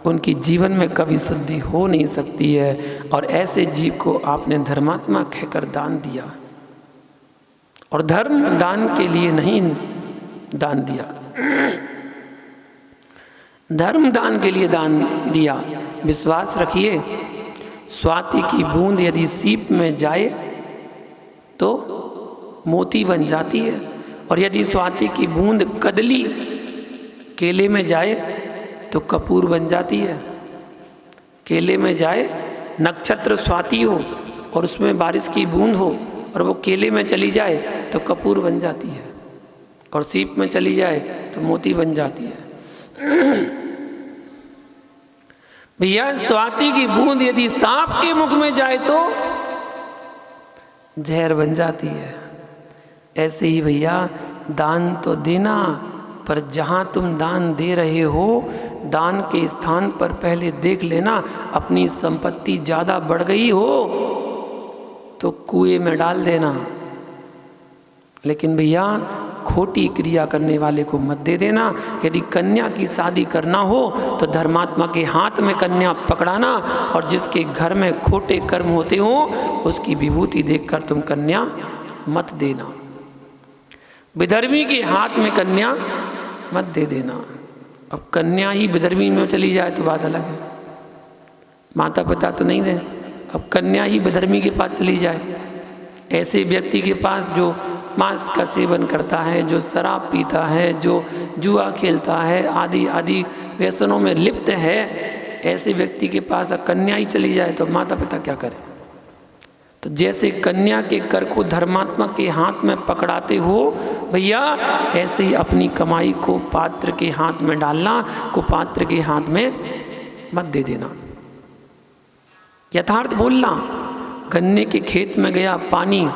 उनकी जीवन में कभी शुद्धि हो नहीं सकती है। और ऐसे जीव को आपने धर्मात्मा कहकर दान दिया, और धर्म दान के लिए नहीं दान दिया, धर्म दान के लिए दान दिया। विश्वास रखिए, स्वाति की बूंद यदि सीप में जाए तो मोती बन जाती है, और यदि स्वाति की बूंद कदली केले में जाए तो कपूर बन जाती है। केले में जाए, नक्षत्र स्वाति हो और उसमें बारिश की बूंद हो और वो केले में चली जाए तो कपूर बन जाती है, और सीप में चली जाए तो मोती बन जाती है। भैया, स्वाति की बूंद यदि सांप के मुख में जाए तो जहर बन जाती है। ऐसे ही भैया, दान तो देना, पर जहाँ तुम दान दे रहे हो, दान के स्थान पर पहले देख लेना, अपनी संपत्ति ज़्यादा बढ़ गई हो तो कुएं में डाल देना। लेकिन भैया, खोटी क्रिया करने वाले को मत दे देना। यदि कन्या की शादी करना हो तो धर्मात्मा के हाथ में कन्या पकड़ाना, और जिसके घर में खोटे कर्म होते हो उसकी विभूति देखकर तुम कन्या मत देना। विधर्मी के हाथ में कन्या मत दे देना। अब कन्या ही विधर्मी में चली जाए तो बात अलग है, माता पिता तो नहीं दें। अब कन्या ही विधर्मी के पास चली जाए, ऐसे व्यक्ति के पास जो मांस का सेवन करता है, जो शराब पीता है, जो जुआ खेलता है, आदि आदि व्यसनों में लिप्त है, ऐसे व्यक्ति के पास कन्या ही चली जाए तो माता पिता क्या करें? तो जैसे कन्या के कर को धर्मात्मा के हाथ में पकड़ाते हो भैया, ऐसे ही अपनी कमाई को पात्र के हाथ में डालना, कुपात्र के हाथ में मत दे देना। यथार्थ बोलना। गन्ने के खेत में गया पानी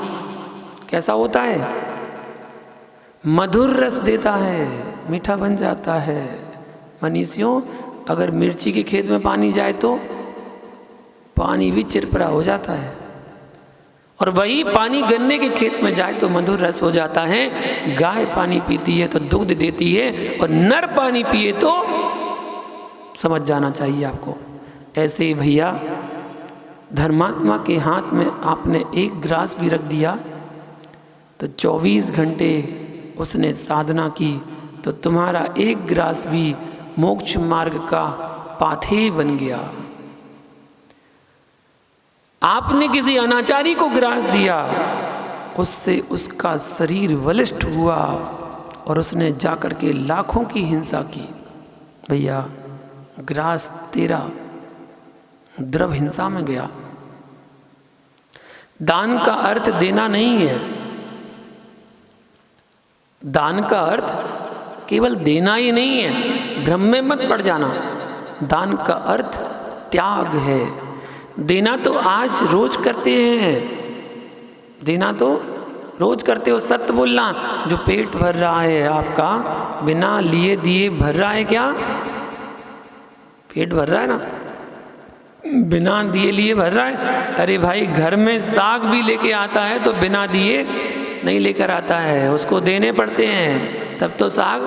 कैसा होता है? मधुर रस देता है, मीठा बन जाता है। मनीषियों, अगर मिर्ची के खेत में पानी जाए तो पानी भी चिरपरा हो जाता है, और वही पानी गन्ने के खेत में जाए तो मधुर रस हो जाता है। गाय पानी पीती है तो दुग्ध देती है, और नर पानी पिए तो समझ जाना चाहिए आपको। ऐसे ही भैया, धर्मात्मा के हाथ में आपने एक ग्रास भी रख दिया तो 24 घंटे उसने साधना की तो तुम्हारा एक ग्रास भी मोक्ष मार्ग का पाथे बन गया। आपने किसी अनाचारी को ग्रास दिया, उससे उसका शरीर बलिष्ठ हुआ और उसने जाकर के लाखों की हिंसा की। भैया, ग्रास तेरा द्रव हिंसा में गया। दान का अर्थ देना नहीं है। दान का अर्थ केवल देना ही नहीं है, भ्रम में मत पड़ जाना। दान का अर्थ त्याग है। देना तो आज रोज करते हैं, देना तो रोज करते हो। सत्य बोलना। जो पेट भर रहा है आपका, बिना लिए दिए भर रहा है क्या? पेट भर रहा है ना, बिना दिए लिए भर रहा है। अरे भाई, घर में साग भी लेके आता है तो बिना दिए नहीं लेकर आता है, उसको देने पड़ते हैं तब तो साग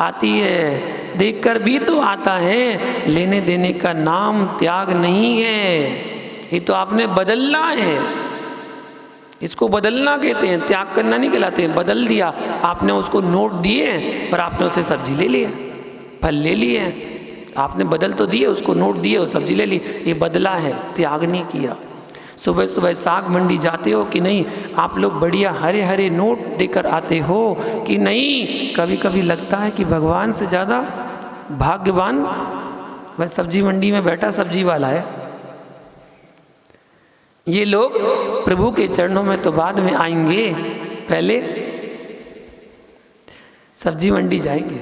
आती है। देखकर भी तो आता है। लेने देने का नाम त्याग नहीं है। ये तो आपने बदलना है, इसको बदलना कहते हैं, त्याग करना नहीं कहलाते हैं। बदल दिया आपने, उसको नोट दिए और आपने उसे सब्जी ले लिया, फल ले लिए। आपने बदल तो दिए, उसको नोट दिए और सब्जी ले ली, ये बदला है, त्याग नहीं किया। सुबह सुबह साग मंडी जाते हो कि नहीं? आप लोग बढ़िया हरे हरे नोट देकर आते हो कि नहीं? कभी कभी लगता है कि भगवान से ज़्यादा भाग्यवान वह सब्जी मंडी में बैठा सब्जी वाला है। ये लोग प्रभु के चरणों में तो बाद में आएंगे, पहले सब्जी मंडी जाएंगे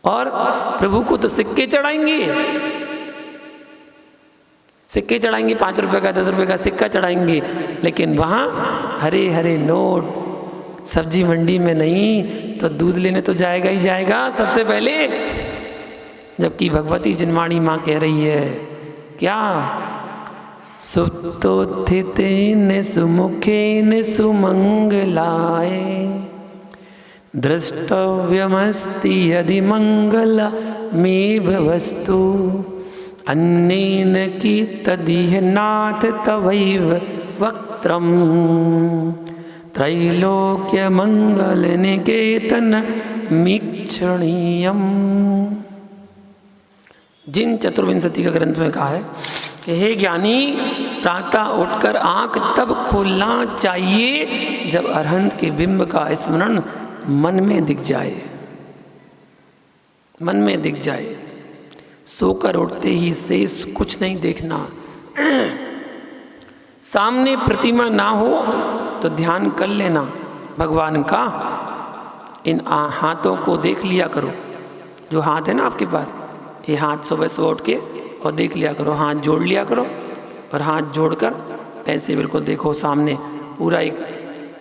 और प्रभु को तो सिक्के चढ़ाएंगे, सिक्के चढ़ाएंगे, 5 रुपए का 10 रुपए का सिक्का चढ़ाएंगे, लेकिन वहाँ हरे हरे नोट सब्जी मंडी में नहीं, तो दूध लेने तो जाएगा ही जाएगा सबसे पहले। जबकि भगवती जिनवाणी माँ कह रही है क्या? सुप्तोत्थितेन सुमुखेन सुमंगलाय द्रष्टव्यमस्ति यदि मंगलमेव वस्तु अन्नेन की तदिह नाथ तवैव वक्त्रम् त्रैलोक्य मंगल निकेतन मीक्षणीयम। जिन चतुर्विंशति का ग्रंथ में कहा है कि हे ज्ञानी, प्रातः उठकर आंख तब खोलना चाहिए जब अरहंत के बिंब का स्मरण मन में दिख जाए, मन में दिख जाए। सोकर उठते ही शेष कुछ नहीं देखना। सामने प्रतिमा ना हो तो ध्यान कर लेना भगवान का। इन हाथों को देख लिया करो, जो हाथ है ना आपके पास, ये हाथ सुबह सुबह उठ के और देख लिया करो, हाथ जोड़ लिया करो और हाथ जोड़कर ऐसे बिल्कुल देखो सामने, पूरा एक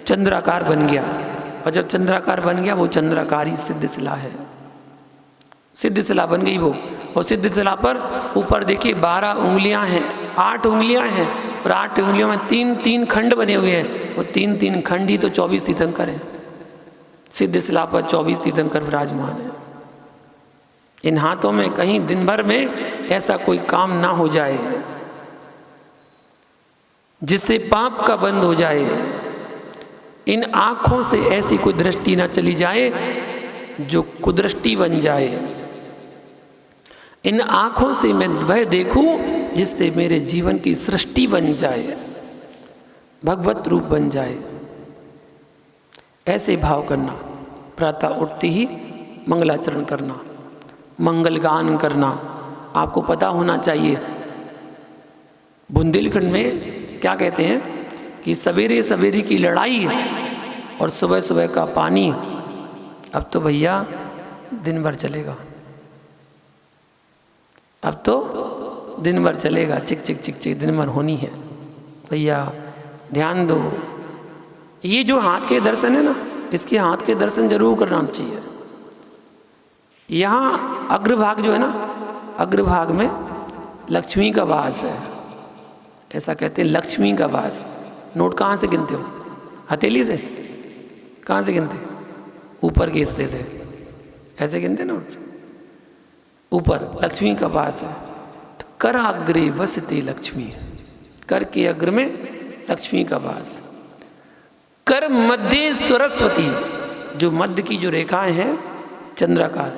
चंद्राकार बन गया। और जब चंद्राकार बन गया, वो चंद्राकार ही सिद्ध शिला है, सिद्ध शिला बन गई वो। और सिद्ध शिला पर ऊपर देखिए 12 उंगलियां हैं, 8 उंगलियां हैं और 8 उंगलियों में 3-3 खंड बने हुए हैं। वो 3-3 खंड ही तो 24 तीर्थंकर हैं। सिद्ध शिला पर 24 तीर्थंकर विराजमान है। इन हाथों में कहीं दिन भर में ऐसा कोई काम ना हो जाए जिससे पाप का बंद हो जाए। इन आँखों से ऐसी कोई दृष्टि ना चली जाए जो कुदृष्टि बन जाए। इन आँखों से मैं वह देखूं जिससे मेरे जीवन की सृष्टि बन जाए, भगवत रूप बन जाए। ऐसे भाव करना, प्रातः उठते ही मंगलाचरण करना, मंगल गान करना। आपको पता होना चाहिए बुंदेलखंड में क्या कहते हैं कि सवेरे सवेरे की लड़ाई और सुबह सुबह का पानी अब तो भैया दिन भर चलेगा, अब तो दिन भर चलेगा, चिक चिक चिक चिक दिन भर होनी है। भैया ध्यान दो, ये जो हाथ के दर्शन है ना, इसके हाथ के दर्शन जरूर करना चाहिए। यहाँ अग्रभाग जो है ना, अग्रभाग में लक्ष्मी का वास है, ऐसा कहते हैं लक्ष्मी का वास। नोट कहाँ से गिनते हो? हथेली से? कहाँ से गिनते? ऊपर के हिस्से से ऐसे गिनते नोट, ऊपर लक्ष्मी का वास है। तो कर अग्रे वसते लक्ष्मी, कर के अग्र में लक्ष्मी का वास। कर मध्य सरस्वती, जो मध्य की जो रेखाएं हैं चंद्राकार,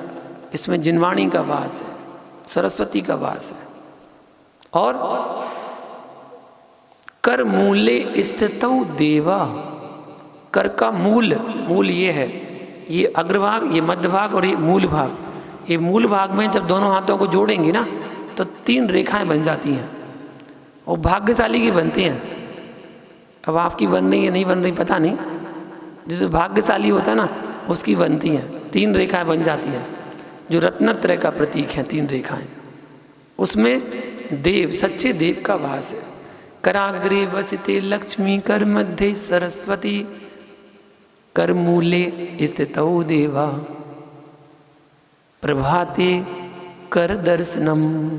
इसमें जिनवाणी का वास है, सरस्वती का वास है। और कर मूले स्थितौ देवा, कर का मूल, मूल ये है, ये अग्रभाग, ये मध्य भाग और ये मूल भाग। ये मूल भाग में जब दोनों हाथों को जोड़ेंगे ना तो 3 रेखाएं बन जाती हैं और भाग्यशाली की बनती हैं। अब आपकी बन रही है नहीं बन रही पता नहीं, जिसे भाग्यशाली होता है ना उसकी बनती हैं। 3 रेखाएं बन जाती हैं जो रत्नत्रय का प्रतीक है। 3 रेखाएं, उसमें देव, सच्चे देव का वास है। कराग्रे वसते लक्ष्मी, कर मध्य सरस्वती, कर मूले स्थितौ देवा, प्रभाते कर दर्शनम।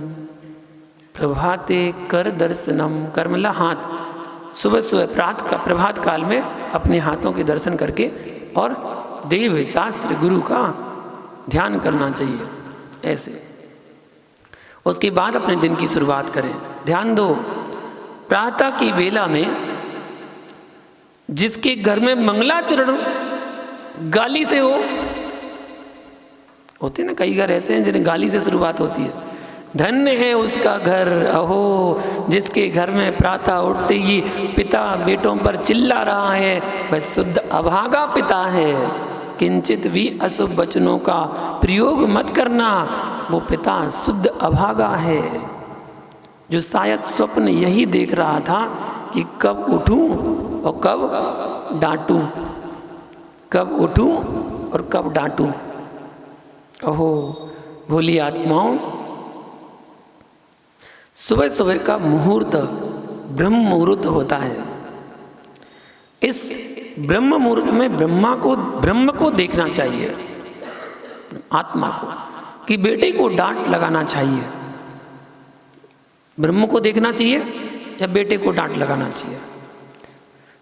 प्रभाते कर दर्शनम, कर मतलब हाथ। सुबह सुबह प्रभात काल में अपने हाथों के दर्शन करके और देव शास्त्र गुरु का ध्यान करना चाहिए ऐसे। उसके बाद अपने दिन की शुरुआत करें। ध्यान दो, प्रातः की बेला में जिसके घर में मंगलाचरण गाली से होते ना, कई घर ऐसे हैं जिन्हें गाली से शुरुआत होती है। धन्य है उसका घर, अहो जिसके घर में प्रातः उठते ही पिता बेटों पर चिल्ला रहा है, वह शुद्ध अभागा पिता है। किंचित भी अशुभ वचनों का प्रयोग मत करना, वो पिता शुद्ध अभागा है, जो शायद स्वप्न यही देख रहा था कि कब उठूं और कब डांटूं, कब उठूं और कब डांटूं। ओहो भोली आत्माओं, सुबह सुबह का मुहूर्त ब्रह्म मुहूर्त होता है। इस ब्रह्म मुहूर्त में ब्रह्म को देखना चाहिए, आत्मा को, कि बेटे को डांट लगाना चाहिए। ब्रह्म को देखना चाहिए या बेटे को डांट लगाना चाहिए?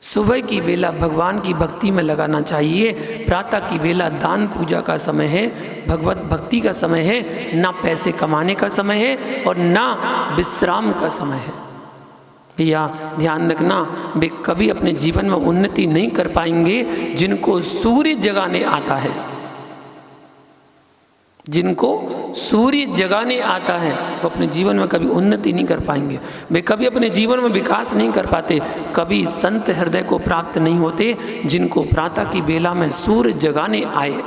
सुबह की बेला भगवान की भक्ति में लगाना चाहिए। प्रातः की बेला दान पूजा का समय है, भगवत भक्ति का समय है, ना पैसे कमाने का समय है और ना विश्राम का समय है। भैया ध्यान रखना, वे कभी अपने जीवन में उन्नति नहीं कर पाएंगे जिनको सूर्य जगाने आता है। जिनको सूर्य जगाने आता है वो अपने जीवन में कभी उन्नति नहीं कर पाएंगे, वे कभी अपने जीवन में विकास नहीं कर पाते, कभी संत हृदय को प्राप्त नहीं होते जिनको प्रातः की बेला में सूर्य जगाने आए।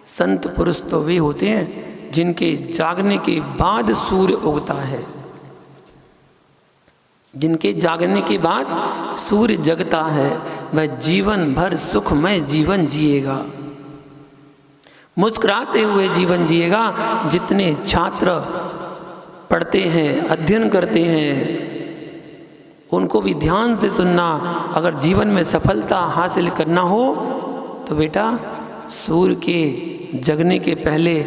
संत पुरुष तो वे होते हैं जिनके जागने के बाद सूर्य उगता है, जिनके जागने के बाद सूर्य जगता है, वह जीवन भर सुखमय जीवन जिएगा, मुस्कुराते हुए जीवन जिएगा। जितने छात्र पढ़ते हैं, अध्ययन करते हैं, उनको भी ध्यान से सुनना। अगर जीवन में सफलता हासिल करना हो तो बेटा सूर्य के जगने के पहले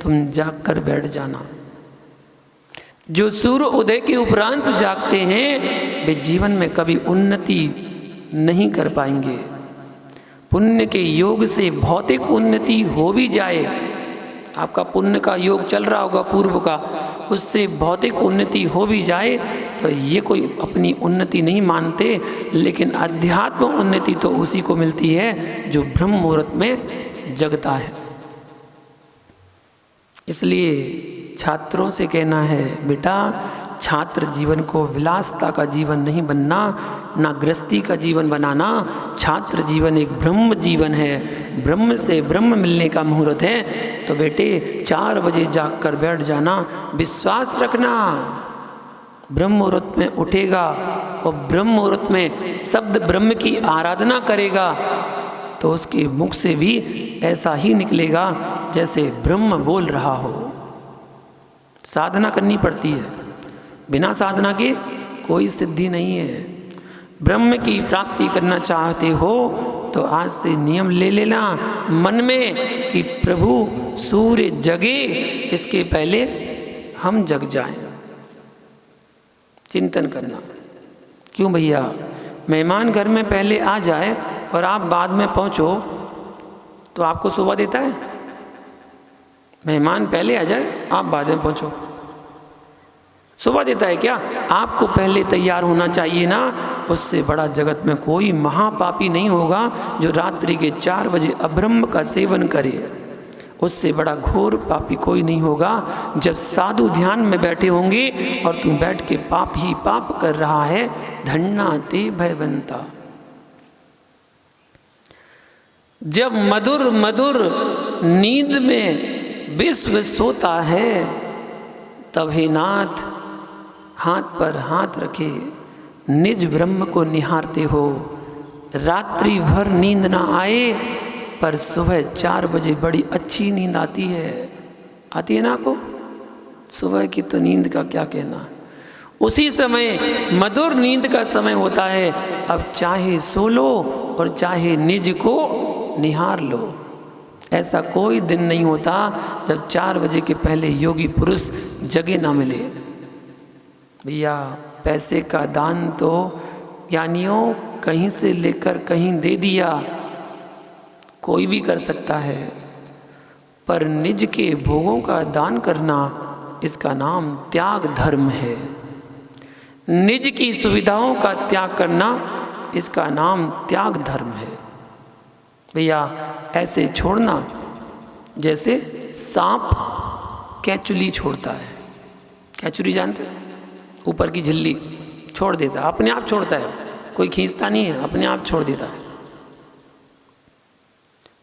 तुम जाग कर बैठ जाना। जो सूर्य उदय के उपरांत जागते हैं वे जीवन में कभी उन्नति नहीं कर पाएंगे। पुण्य के योग से भौतिक उन्नति हो भी जाए, आपका पुण्य का योग चल रहा होगा पूर्व का, उससे भौतिक उन्नति हो भी जाए तो ये कोई अपनी उन्नति नहीं मानते, लेकिन अध्यात्म उन्नति तो उसी को मिलती है जो ब्रह्म मुहूर्त में जगता है। इसलिए छात्रों से कहना है, बेटा छात्र जीवन को विलासता का जीवन नहीं बनना, ना गृहस्थी का जीवन बनाना। छात्र जीवन एक ब्रह्म जीवन है, ब्रह्म से ब्रह्म मिलने का मुहूर्त है। तो बेटे 4 बजे जाग कर बैठ जाना, विश्वास रखना ब्रह्म मुहूर्त में उठेगा और ब्रह्म मुहूर्त में शब्द ब्रह्म की आराधना करेगा तो उसके मुख से भी ऐसा ही निकलेगा जैसे ब्रह्म बोल रहा हो। साधना करनी पड़ती है, बिना साधना के कोई सिद्धि नहीं है। ब्रह्म की प्राप्ति करना चाहते हो तो आज से नियम ले लेना मन में कि प्रभु सूर्य जगे इसके पहले हम जग जाएं। चिंतन करना। क्यों भैया, मेहमान घर में पहले आ जाए और आप बाद में पहुंचो तो आपको शोभा देता है? मेहमान पहले आ जाए, आप बाद में पहुंचो, शोभा देता है क्या? आपको पहले तैयार होना चाहिए ना। उससे बड़ा जगत में कोई महापापी नहीं होगा जो रात्रि के 4 बजे अब्रह्म का सेवन करे। उससे बड़ा घोर पापी कोई नहीं होगा जब साधु ध्यान में बैठे होंगे और तू बैठ के पाप ही पाप कर रहा है। धन्ना ते भयवंता। जब मधुर मधुर नींद में विश्व सोता है तब हे नाथ हाथ पर हाथ रखे निज ब्रह्म को निहारते हो। रात्रि भर नींद ना आए पर सुबह 4 बजे बड़ी अच्छी नींद आती है। आती है ना आपको? सुबह की तो नींद का क्या कहना। उसी समय मधुर नींद का समय होता है। अब चाहे सो लो और चाहे निज को निहार लो। ऐसा कोई दिन नहीं होता जब 4 बजे के पहले योगी पुरुष जगे ना मिले। भैया पैसे का दान तो ज्ञानियों कहीं से लेकर कहीं दे दिया, कोई भी कर सकता है, पर निज के भोगों का दान करना इसका नाम त्याग धर्म है। निज की सुविधाओं का त्याग करना, इसका नाम त्याग धर्म है। भैया ऐसे छोड़ना जैसे सांप कैचुली छोड़ता है। कैचुली जानते हो, ऊपर की झिल्ली छोड़ देता है, अपने आप छोड़ता है, कोई खींचता नहीं है, अपने आप छोड़ देता है।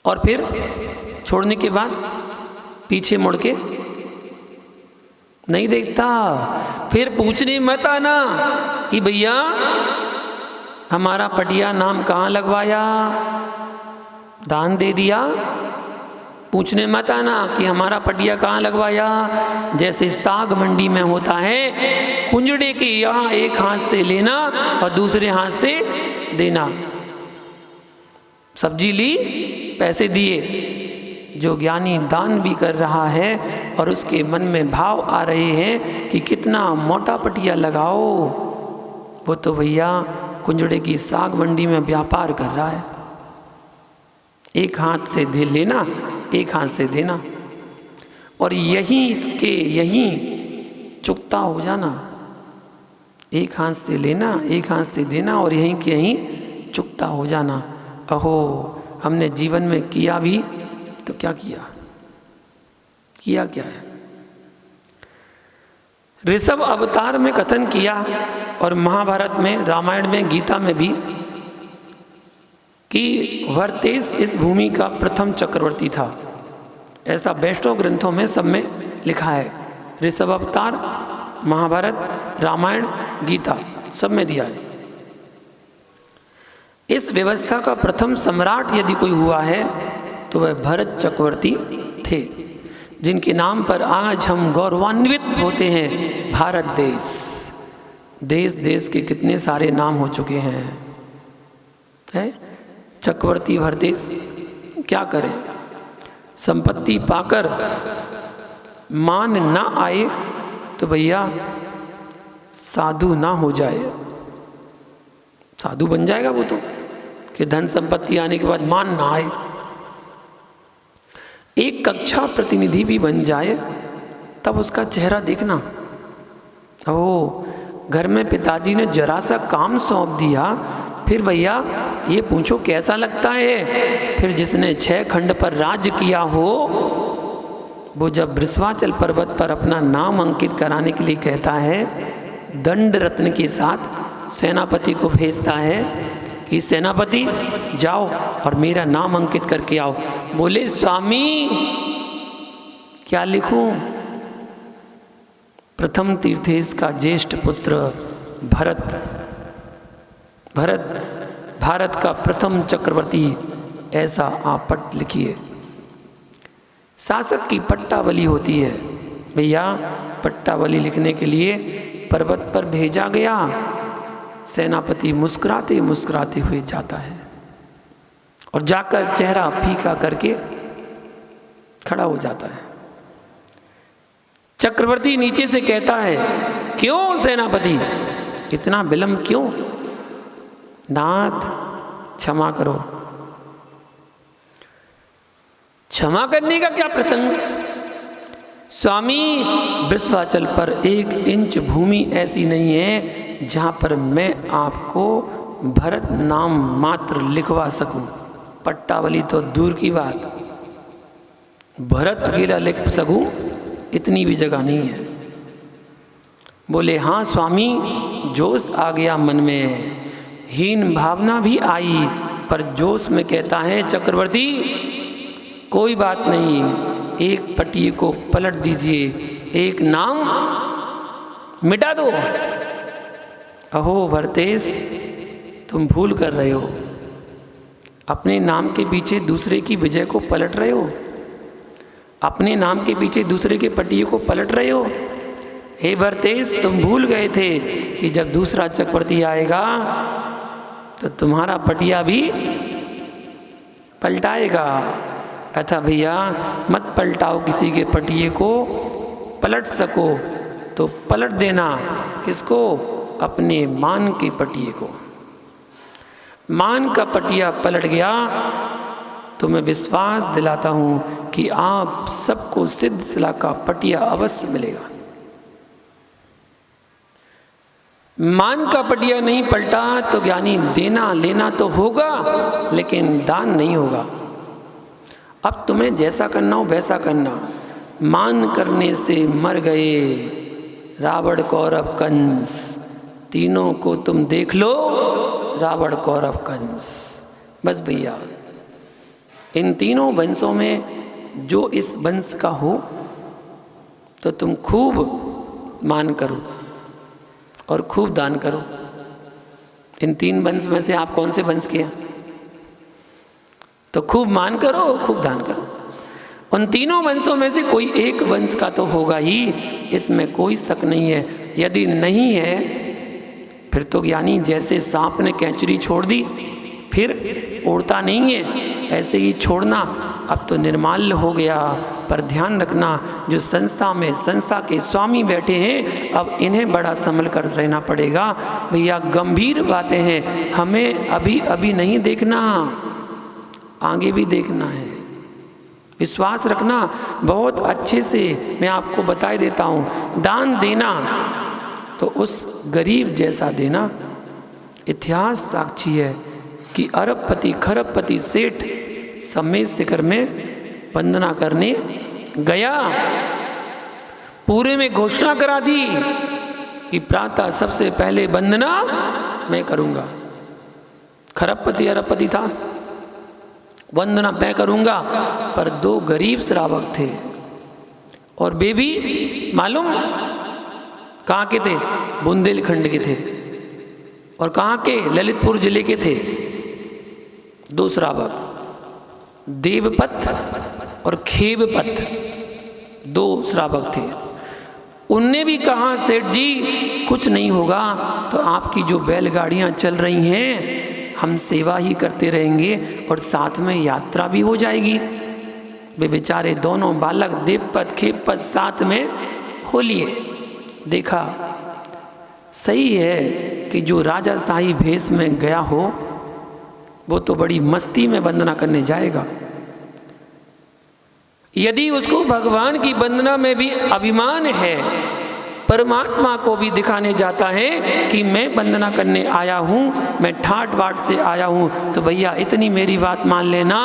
और फिर छोड़ने के बाद पीछे मुड़ के नहीं देखता। फिर पूछने मत आना कि भैया हमारा पटिया नाम कहाँ लगवाया, दान दे दिया। पूछने मत आना कि हमारा पटिया कहाँ लगवाया। जैसे साग मंडी में होता है, कुंजड़े के यहाँ एक हाथ से लेना और दूसरे हाथ से देना। सब्जी ली, पैसे दिए। जो ज्ञानी दान भी कर रहा है और उसके मन में भाव आ रहे हैं कि कितना मोटा पटिया लगाओ, वो तो भैया कुंजड़े की साग मंडी में व्यापार कर रहा है। एक हाथ से दे लेना, एक हाथ से देना, और यहीं इसके यहीं चुकता हो जाना। एक हाथ से लेना, एक हाथ से देना, और यहीं के यहीं चुकता हो जाना। अहो, हमने जीवन में किया भी तो क्या किया क्या है। ऋषभ अवतार में कथन किया, और महाभारत में, रामायण में, गीता में भी, कि वर्तेश इस भूमि का प्रथम चक्रवर्ती था। ऐसा वैष्णव ग्रंथों में सब में लिखा है। ऋषभ अवतार महाभारत, रामायण, गीता सब में दिया है। इस व्यवस्था का प्रथम सम्राट यदि कोई हुआ है तो वह भरत चक्रवर्ती थे, जिनके नाम पर आज हम गौरवान्वित होते हैं। भारत देश, देश देश के कितने सारे नाम हो चुके हैं, है? चक्रवर्ती भरतेश क्या करें। संपत्ति पाकर मान ना आए तो भैया साधु ना हो जाए। साधु बन जाएगा वो तो, कि धन संपत्ति आने के बाद मान ना आए। एक कक्षा प्रतिनिधि भी बन जाए तब उसका चेहरा देखना। ओ, घर में पिताजी ने जरा सा काम सौंप दिया, फिर भैया ये पूछो कैसा लगता है। फिर जिसने 6 खंड पर राज्य किया हो, वो जब वृषभाचल पर्वत पर अपना नाम अंकित कराने के लिए कहता है, दंड रत्न के साथ सेनापति को भेजता है कि सेनापति जाओ और मेरा नाम अंकित करके आओ। बोले स्वामी क्या लिखूं। प्रथम तीर्थेश का ज्येष्ठ पुत्र भरत, भारत का प्रथम चक्रवर्ती, ऐसा आप पट लिखिए। शासक की पट्टावली होती है भैया। पट्टावली लिखने के लिए पर्वत पर भेजा गया। सेनापति मुस्कुराते मुस्कुराते हुए जाता है और जाकर चेहरा फीका करके खड़ा हो जाता है। चक्रवर्ती नीचे से कहता है, क्यों सेनापति, इतना विलंब क्यों। नाथ क्षमा करो। क्षमा करने का क्या प्रसंग। स्वामी, वृषभाचल पर 1 इंच भूमि ऐसी नहीं है जहाँ पर मैं आपको भरत नाम मात्र लिखवा सकूं। पट्टावली तो दूर की बात, भरत अकेला लिख सकूं इतनी भी जगह नहीं है। बोले हाँ स्वामी, जोश आ गया मन में, हीन भावना भी आई, पर जोश में कहता है चक्रवर्ती कोई बात नहीं, एक पटिये को पलट दीजिए, एक नाम मिटा दो। अहो भरतेश, तुम भूल कर रहे हो। अपने नाम के पीछे दूसरे की विजय को पलट रहे हो। अपने नाम के पीछे दूसरे के पटिये को पलट रहे हो। हे भरतेश, तुम भूल गए थे कि जब दूसरा चक्रवर्ती आएगा तो तुम्हारा पटिया भी पलटाएगा। अथा भैया मत पलटाओ किसी के पटिये को, पलट सको तो पलट देना। किसको? अपने मान के पटिये को। मान का पटिया पलट गया तो मैं विश्वास दिलाता हूँ कि आप सबको सिद्ध शिला का पटिया अवश्य मिलेगा। मान का पटिया नहीं पलटा तो ज्ञानी देना लेना तो होगा लेकिन दान नहीं होगा। अब तुम्हें जैसा करना हो वैसा करना। मान करने से मर गए रावण कौरव कंस, तीनों को तुम देख लो रावण कौरव कंस। बस भैया, इन तीनों वंशों में जो इस वंश का हो तो तुम खूब मान करो और खूब दान करो। इन तीन वंश में से आप कौन से वंश के हैं? तो खूब मान करो, खूब दान करो। उन तीनों वंशों में से कोई एक वंश का तो होगा ही, इसमें कोई शक नहीं है। यदि नहीं है फिर तो ज्ञानी जैसे सांप ने कैंचुरी छोड़ दी फिर उड़ता नहीं है, ऐसे ही छोड़ना। अब तो निर्माल्य हो गया। पर ध्यान रखना, जो संस्था में संस्था के स्वामी बैठे हैं अब इन्हें बड़ा संभल कर रहना पड़ेगा। भैया गंभीर बातें हैं, हमें अभी अभी नहीं देखना, आगे भी देखना है। विश्वास रखना बहुत अच्छे से। मैं आपको बता देता हूँ, दान देना तो उस गरीब जैसा देना। इतिहास साक्षी है कि अरबपति खरबपति सेठ सम्मेद शिखर में वंदना करने गया, पूरे में घोषणा करा दी कि प्रातः सबसे पहले वंदना मैं करूँगा। खरबपति अरबपति था, वंदना मैं करूँगा। पर दो गरीब श्रावक थे और वे भी मालूम कहाँ के थे? बुंदेलखंड के थे। और कहाँ के? ललितपुर जिले के थे। दो श्रावक, देवपथ और खेवपथ, दो श्रावक थे। उनने भी कहा सेठ जी कुछ नहीं होगा तो आपकी जो बैलगाड़ियाँ चल रही हैं हम सेवा ही करते रहेंगे और साथ में यात्रा भी हो जाएगी। वे बेचारे दोनों बालक देवपथ खेवपथ साथ में हो लिए। देखा सही है कि जो राजा शाही भेष में गया हो वो तो बड़ी मस्ती में वंदना करने जाएगा। यदि उसको भगवान की वंदना में भी अभिमान है, परमात्मा को भी दिखाने जाता है कि मैं वंदना करने आया हूँ, मैं ठाट बाट से आया हूँ, तो भैया इतनी मेरी बात मान लेना,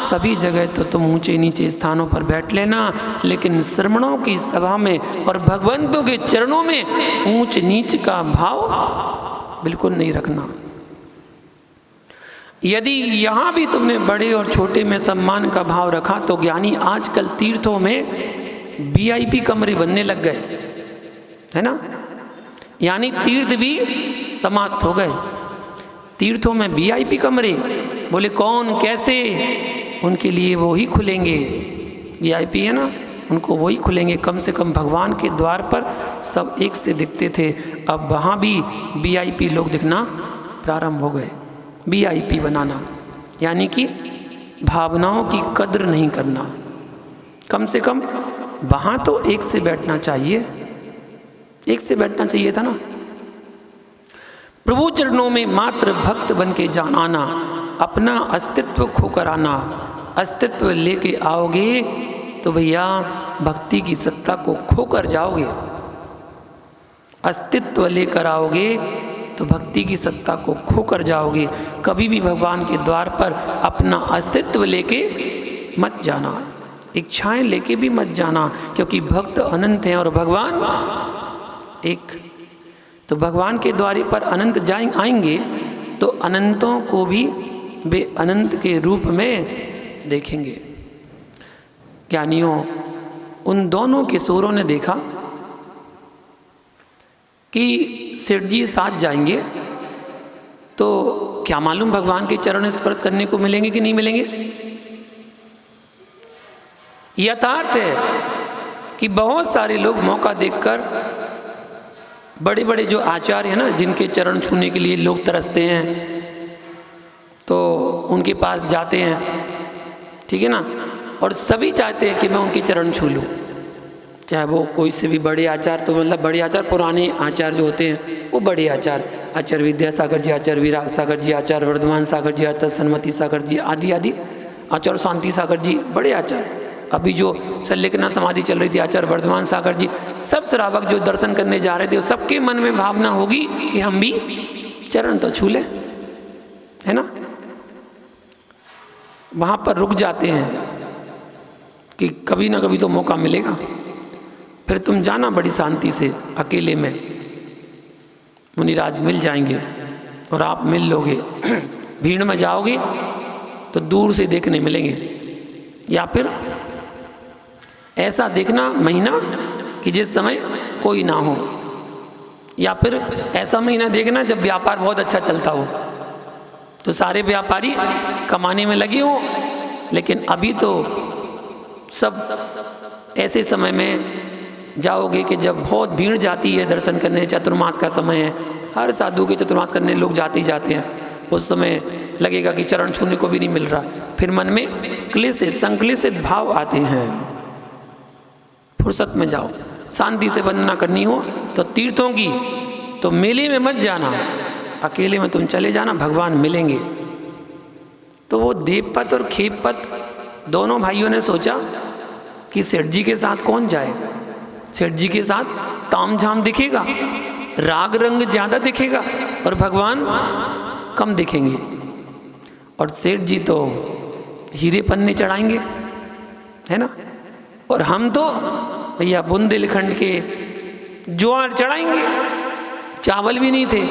सभी जगह तो तुम ऊंचे नीचे स्थानों पर बैठ लेना, लेकिन श्रमणों की सभा में और भगवंतों के चरणों में ऊंच नीच का भाव बिल्कुल नहीं रखना। यदि यहाँ भी तुमने बड़े और छोटे में सम्मान का भाव रखा तो ज्ञानी आजकल तीर्थों में वीआईपी कमरे बनने लग गए, है ना। यानी तीर्थ भी समाप्त हो गए। तीर्थों में वीआईपी कमरे, बोले कौन कैसे? उनके लिए वो ही खुलेंगे, वीआईपी है ना, उनको वही खुलेंगे। कम से कम भगवान के द्वार पर सब एक से दिखते थे, अब वहाँ भी वीआईपी लोग दिखना प्रारंभ हो गए। वीआईपी बनाना यानी कि भावनाओं की कद्र नहीं करना। कम से कम वहाँ तो एक से बैठना चाहिए, एक से बैठना चाहिए था ना। प्रभु चरणों में मात्र भक्त बन के जान आना, अपना अस्तित्व खोकर आना। अस्तित्व लेके आओगे तो भैया भक्ति की सत्ता को खोकर जाओगे। अस्तित्व लेकर आओगे तो भक्ति की सत्ता को खोकर जाओगे। कभी भी भगवान के द्वार पर अपना अस्तित्व लेके मत जाना, इच्छाएं लेके भी मत जाना, क्योंकि भक्त अनंत हैं और भगवान एक। तो भगवान के द्वारे पर अनंत आएंगे तो अनंतों को भी वे अनंत के रूप में देखेंगे। ज्ञानियों, उन दोनों किशोरों ने देखा कि सेठ जी साथ जाएंगे तो क्या मालूम भगवान के चरण स्पर्श करने को मिलेंगे कि नहीं मिलेंगे। यथार्थ है कि बहुत सारे लोग मौका देखकर, बड़े बड़े जो आचार्य हैं ना, जिनके चरण छूने के लिए लोग तरसते हैं तो उनके पास जाते हैं, ठीक है ना, और सभी चाहते हैं कि मैं उनके चरण छू लूँ, चाहे वो कोई से भी बड़े आचार्य, तो मतलब बड़े आचार्य पुराने आचार्य जो होते हैं वो बड़े आचार्य, आचार्य विद्यासागर जी, आचार्य विराग सागर जी, आचार्य वर्धमान सागर जी, आचार्य सन्मति सागर जी, आदि आदि, आचार्य शांति सागर जी, बड़े आचार्य। अभी जो संलेखना समाधि चल रही थी, आचार्य वर्धमान सागर जी, सब श्रावक जो दर्शन करने जा रहे थे, सबके मन में भावना होगी कि हम भी चरण तो छू लें, है ना। वहाँ पर रुक जाते हैं कि कभी ना कभी तो मौका मिलेगा। फिर तुम जाना बड़ी शांति से, अकेले में, मुनिराज मिल जाएंगे और आप मिल लोगे। भीड़ में जाओगे तो दूर से देखने मिलेंगे, या फिर ऐसा देखना महीना कि जिस समय कोई ना हो, या फिर ऐसा महीना देखना जब व्यापार बहुत अच्छा चलता हो, तो सारे व्यापारी कमाने में लगे हों। लेकिन अभी तो सब ऐसे समय में जाओगे कि जब बहुत भीड़ जाती है दर्शन करने, चतुर्मास का समय है, हर साधु के चतुर्मास करने लोग जाते ही जाते हैं, उस समय लगेगा कि चरण छूने को भी नहीं मिल रहा। फिर मन में क्लेश संक्लेशित भाव आते हैं। फुर्सत में जाओ, शांति से वंदना करनी हो तो तीर्थों की तो मेले में मत जाना, अकेले में तुम चले जाना, भगवान मिलेंगे। तो वो देवपत और खेपपत दोनों भाइयों ने सोचा कि सेठ जी के साथ कौन जाए। सेठ जी के साथ तामझाम दिखेगा, राग रंग ज़्यादा दिखेगा और भगवान कम दिखेंगे। और सेठ जी तो हीरे पन्ने चढ़ाएंगे, है ना, और हम तो भैया बुंदेलखंड के ज्वार चढ़ाएंगे। चावल भी नहीं थे,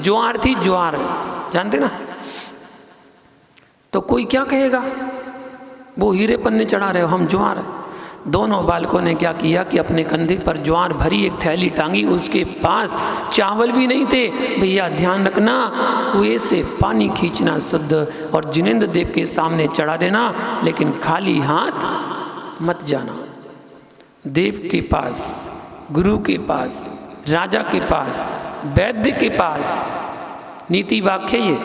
ज्वार थी, ज्वार, जानते ना। तो कोई क्या कहेगा, वो हीरे पन्ने चढ़ा रहे हो, हम ज्वार। दोनों बालकों ने क्या किया कि अपने कंधे पर ज्वार भरी एक थैली टांगी, उसके पास चावल भी नहीं थे। भैया ध्यान रखना, कुएं से पानी खींचना शुद्ध और जिनेंद्र देव के सामने चढ़ा देना, लेकिन खाली हाथ मत जाना। देव के पास, गुरु के पास, राजा के पास, वैद्य के पास, नीति वाक्य ये,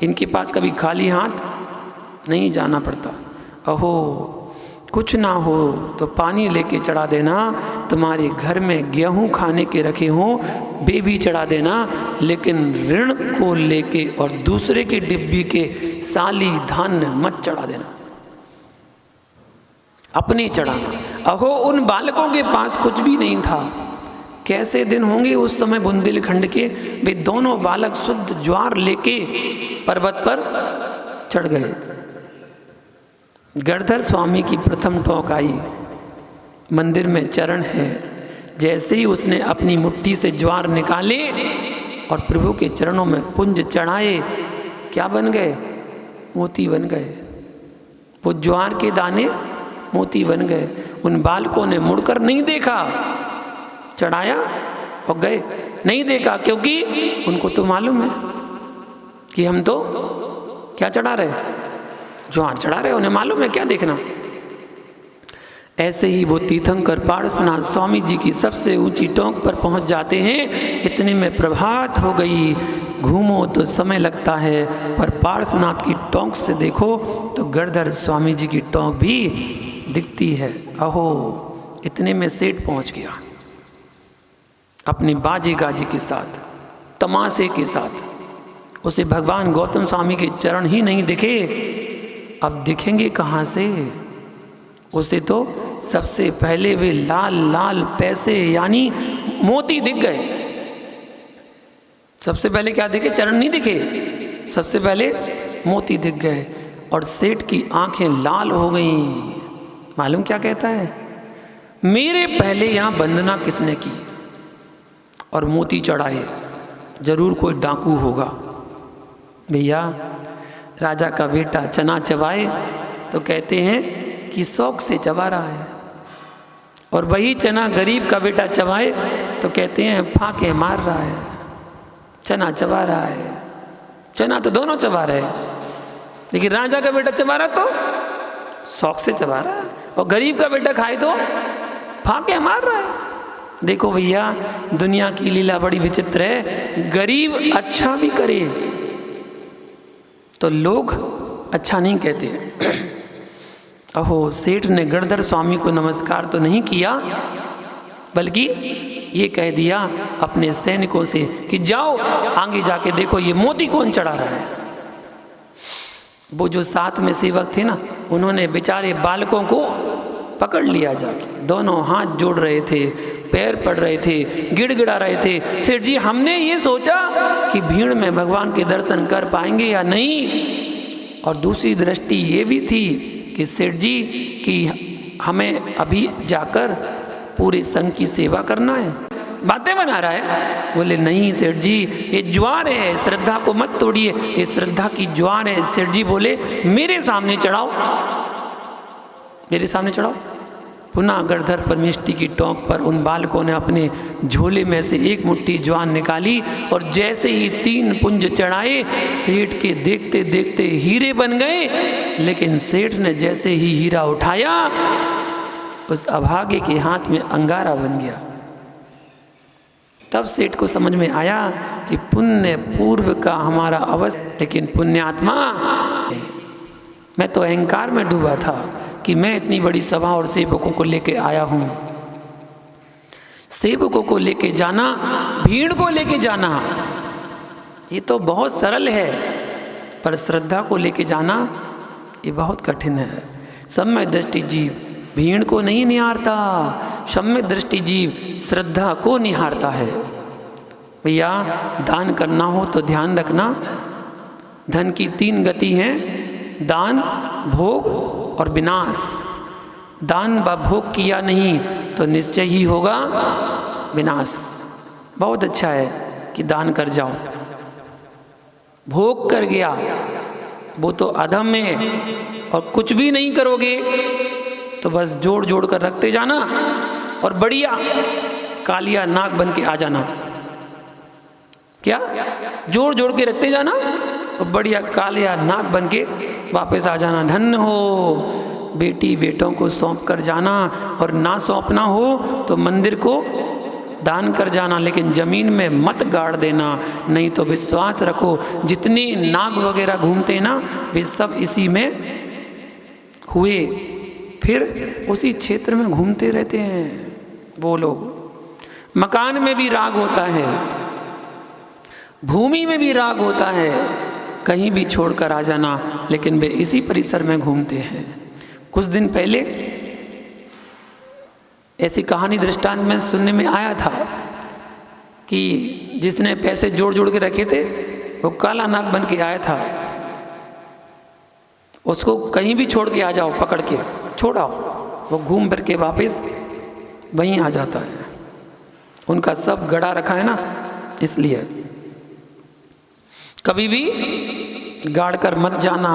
इनके पास कभी खाली हाथ नहीं जाना पड़ता। अहो कुछ ना हो तो पानी लेके चढ़ा देना, तुम्हारे घर में गेहूं खाने के रखे हों वे भी चढ़ा देना, लेकिन ऋण को लेके और दूसरे की डिब्बी के साली धान्य मत चढ़ा देना, अपने चढ़ाना। अहो उन बालकों के पास कुछ भी नहीं था। कैसे दिन होंगे उस समय बुंदेलखंड के, वे दोनों बालक शुद्ध ज्वार लेके पर्वत पर चढ़ गए। गणधर स्वामी की प्रथम टोक आई, मंदिर में चरण है। जैसे ही उसने अपनी मुट्ठी से ज्वार निकाले और प्रभु के चरणों में पुंज चढ़ाए, क्या बन गए, मोती बन गए। वो ज्वार के दाने मोती बन गए। उन बालकों ने मुड़कर नहीं देखा, चढ़ाया और गए, नहीं देखा, क्योंकि उनको तो मालूम है कि हम तो क्या चढ़ा रहे, ज्वार चढ़ा रहे, उन्हें मालूम है, क्या देखना। ऐसे ही वो तीर्थंकर पार्श्वनाथ स्वामी जी की सबसे ऊंची टोंक पर पहुंच जाते हैं। इतने में प्रभात हो गई। घूमो तो समय लगता है, पर पार्श्वनाथ की टोंक से देखो तो गणधर स्वामी जी की टोंक भी दिखती है। अहो इतने में सेठ पहुंच गया अपनी बाजे गाजे के साथ, तमाशे के साथ। उसे भगवान गौतम स्वामी के चरण ही नहीं दिखे, अब दिखेंगे कहाँ से। उसे तो सबसे पहले वे लाल लाल पैसे यानी मोती दिख गए। सबसे पहले क्या दिखे, चरण नहीं दिखे, सबसे पहले मोती दिख गए। और सेठ की आंखें लाल हो गईं। मालूम क्या कहता है, मेरे पहले यहाँ वंदना किसने की और मोती चढ़ाए, जरूर कोई डाकू होगा। भैया राजा का बेटा चना चबाए तो कहते हैं कि शौक से चबा रहा है, और वही चना गरीब का बेटा चबाए तो कहते हैं फाके मार रहा है। चना चबा रहा है, चना तो दोनों चबा रहे हैं, लेकिन राजा का बेटा चबा रहा तो शौक से चबा रहा है, और गरीब का बेटा खाए तो फाके मार रहा है। देखो भैया दुनिया की लीला बड़ी विचित्र है। गरीब अच्छा भी करे तो लोग अच्छा नहीं कहते। अहो सेठ ने गणधर स्वामी को नमस्कार तो नहीं किया, बल्कि ये कह दिया अपने सैनिकों से कि जाओ आगे जाके देखो ये मोती कौन चढ़ा रहा है। वो जो साथ में सेवक थे ना, उन्होंने बेचारे बालकों को पकड़ लिया जाके। दोनों हाथ जोड़ रहे थे, पैर पड़ रहे थे, गिड़गिड़ा रहे थे। सेठ जी हमने ये सोचा कि भीड़ में भगवान के दर्शन कर पाएंगे या नहीं, और दूसरी दृष्टि ये भी थी कि सेठ जी कि हमें अभी जाकर पूरे संघ की सेवा करना है। बातें बना रहा है। बोले नहीं सेठ जी, ये ज्वार है, श्रद्धा को मत तोड़िए, ये श्रद्धा की ज्वार है। सेठ जी बोले मेरे सामने चढ़ाओ, मेरे सामने चढ़ाओ। पुनः गढ़धर परमेष्टि की टोंक पर उन बालकों ने अपने झोले में से एक मुट्ठी ज्वार निकाली और जैसे ही 3 पुंज चढ़ाए, सेठ के देखते देखते हीरे बन गए। लेकिन सेठ ने जैसे ही हीरा उठाया, उस अभागे के हाथ में अंगारा बन गया। तब सेठ को समझ में आया कि पुण्य पूर्व का हमारा अवश्य, लेकिन पुण्यात्मा, मैं तो अहंकार में डूबा था कि मैं इतनी बड़ी सभा और सेवकों को लेके आया हूँ। सेवकों को लेके जाना, भीड़ को लेके जाना, ये तो बहुत सरल है, पर श्रद्धा को लेके जाना ये बहुत कठिन है। सम्यक दृष्टि जीव भीड़ को नहीं निहारता, सम्यक दृष्टि जीव श्रद्धा को निहारता है। भैया दान करना हो तो ध्यान रखना, धन की 3 गति हैं, दान, भोग और विनाश। दान व भोग किया नहीं तो निश्चय ही होगा विनाश। बहुत अच्छा है कि दान कर जाओ। भोग कर गया वो तो अधम है, और कुछ भी नहीं करोगे तो बस जोड़ जोड़ कर रखते जाना और बढ़िया कालिया नाग बन के आ जाना। क्या जोड़ जोड़ के रखते जाना और बढ़िया कालिया नाग बन के वापस आ जाना। धन्य हो बेटी बेटों को सौंप कर जाना, और ना सौंपना हो तो मंदिर को दान कर जाना, लेकिन ज़मीन में मत गाड़ देना। नहीं तो विश्वास रखो जितने नाग वगैरह घूमते हैं ना, वे सब इसी में हुए, फिर उसी क्षेत्र में घूमते रहते हैं वो लोग। मकान में भी राग होता है, भूमि में भी राग होता है, कहीं भी छोड़कर आ जाना, लेकिन वे इसी परिसर में घूमते हैं। कुछ दिन पहले ऐसी कहानी दृष्टांत में सुनने में आया था कि जिसने पैसे जोड़ जोड़ के रखे थे वो काला नाग बन के आया था। उसको कहीं भी छोड़ के आ जाओ, पकड़ के छोड़ाओ, वो घूम फिर के वापस वहीं आ जाता है। उनका सब गड़ा रखा है ना, इसलिए कभी भी गाड़ कर मत जाना।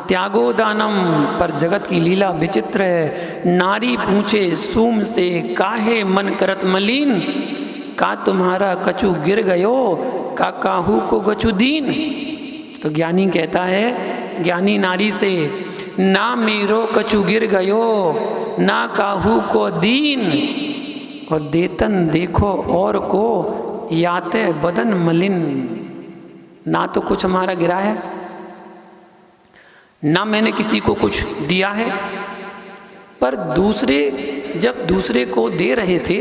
त्यागो दानम, पर जगत की लीला विचित्र है। नारी पूछे सूम से काहे मन करत मलिन, का तुम्हारा कछु गिर गयो, का काहू को गछु दीन। तो ज्ञानी कहता है ज्ञानी नारी से, ना मेरो कछु गिर गयो, ना काहू को दीन, और देतन देखो और को याते बदन मलिन। ना तो कुछ हमारा गिरा है, ना मैंने किसी को कुछ दिया है, पर दूसरे जब दूसरे को दे रहे थे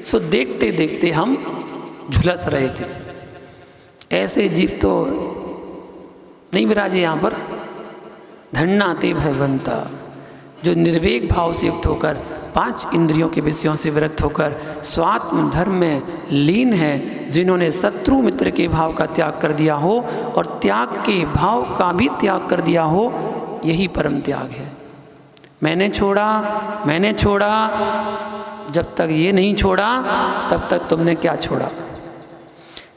सो देखते देखते हम झुलस रहे थे। ऐसे जीव तो नहीं विराजे यहाँ पर। धन्नाते भयवंता, जो निर्वेक भाव से युक्त होकर 5 इंद्रियों के विषयों से विरक्त होकर स्वात्म धर्म में लीन है, जिन्होंने शत्रु मित्र के भाव का त्याग कर दिया हो और त्याग के भाव का भी त्याग कर दिया हो, यही परम त्याग है। मैंने छोड़ा, जब तक ये नहीं छोड़ा तब तक तुमने क्या छोड़ा।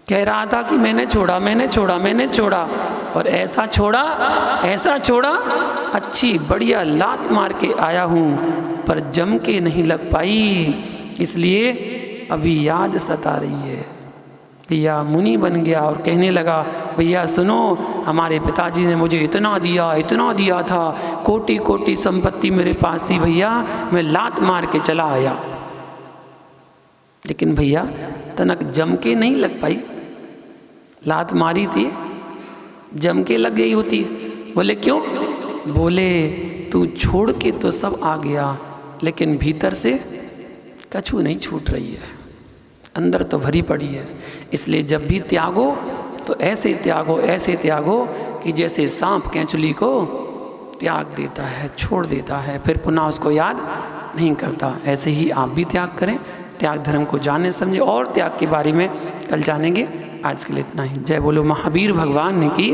कह रहा था कि मैंने छोड़ा, और ऐसा छोड़ा, अच्छी बढ़िया लात मार के आया हूँ, पर जम के नहीं लग पाई, इसलिए अभी याद सता रही है। भैया मुनि बन गया और कहने लगा, भैया सुनो, हमारे पिताजी ने मुझे इतना दिया था, कोटि कोटि संपत्ति मेरे पास थी भैया, मैं लात मार के चला आया। लेकिन भैया तनक जम के नहीं लग पाई, लात मारी थी, जम के लग गई होती। बोले क्यों? बोले तू छोड़ के तो सब आ गया, लेकिन भीतर से कछु नहीं छूट रही है, अंदर तो भरी पड़ी है। इसलिए जब भी त्यागो तो ऐसे त्यागो कि जैसे सांप केंचुली को त्याग देता है, छोड़ देता है, फिर पुनः उसको याद नहीं करता। ऐसे ही आप भी त्याग करें, त्याग धर्म को जाने समझे, और त्याग के बारे में कल जानेंगे। आज के लिए इतना ही। जय बोलो महावीर भगवान की।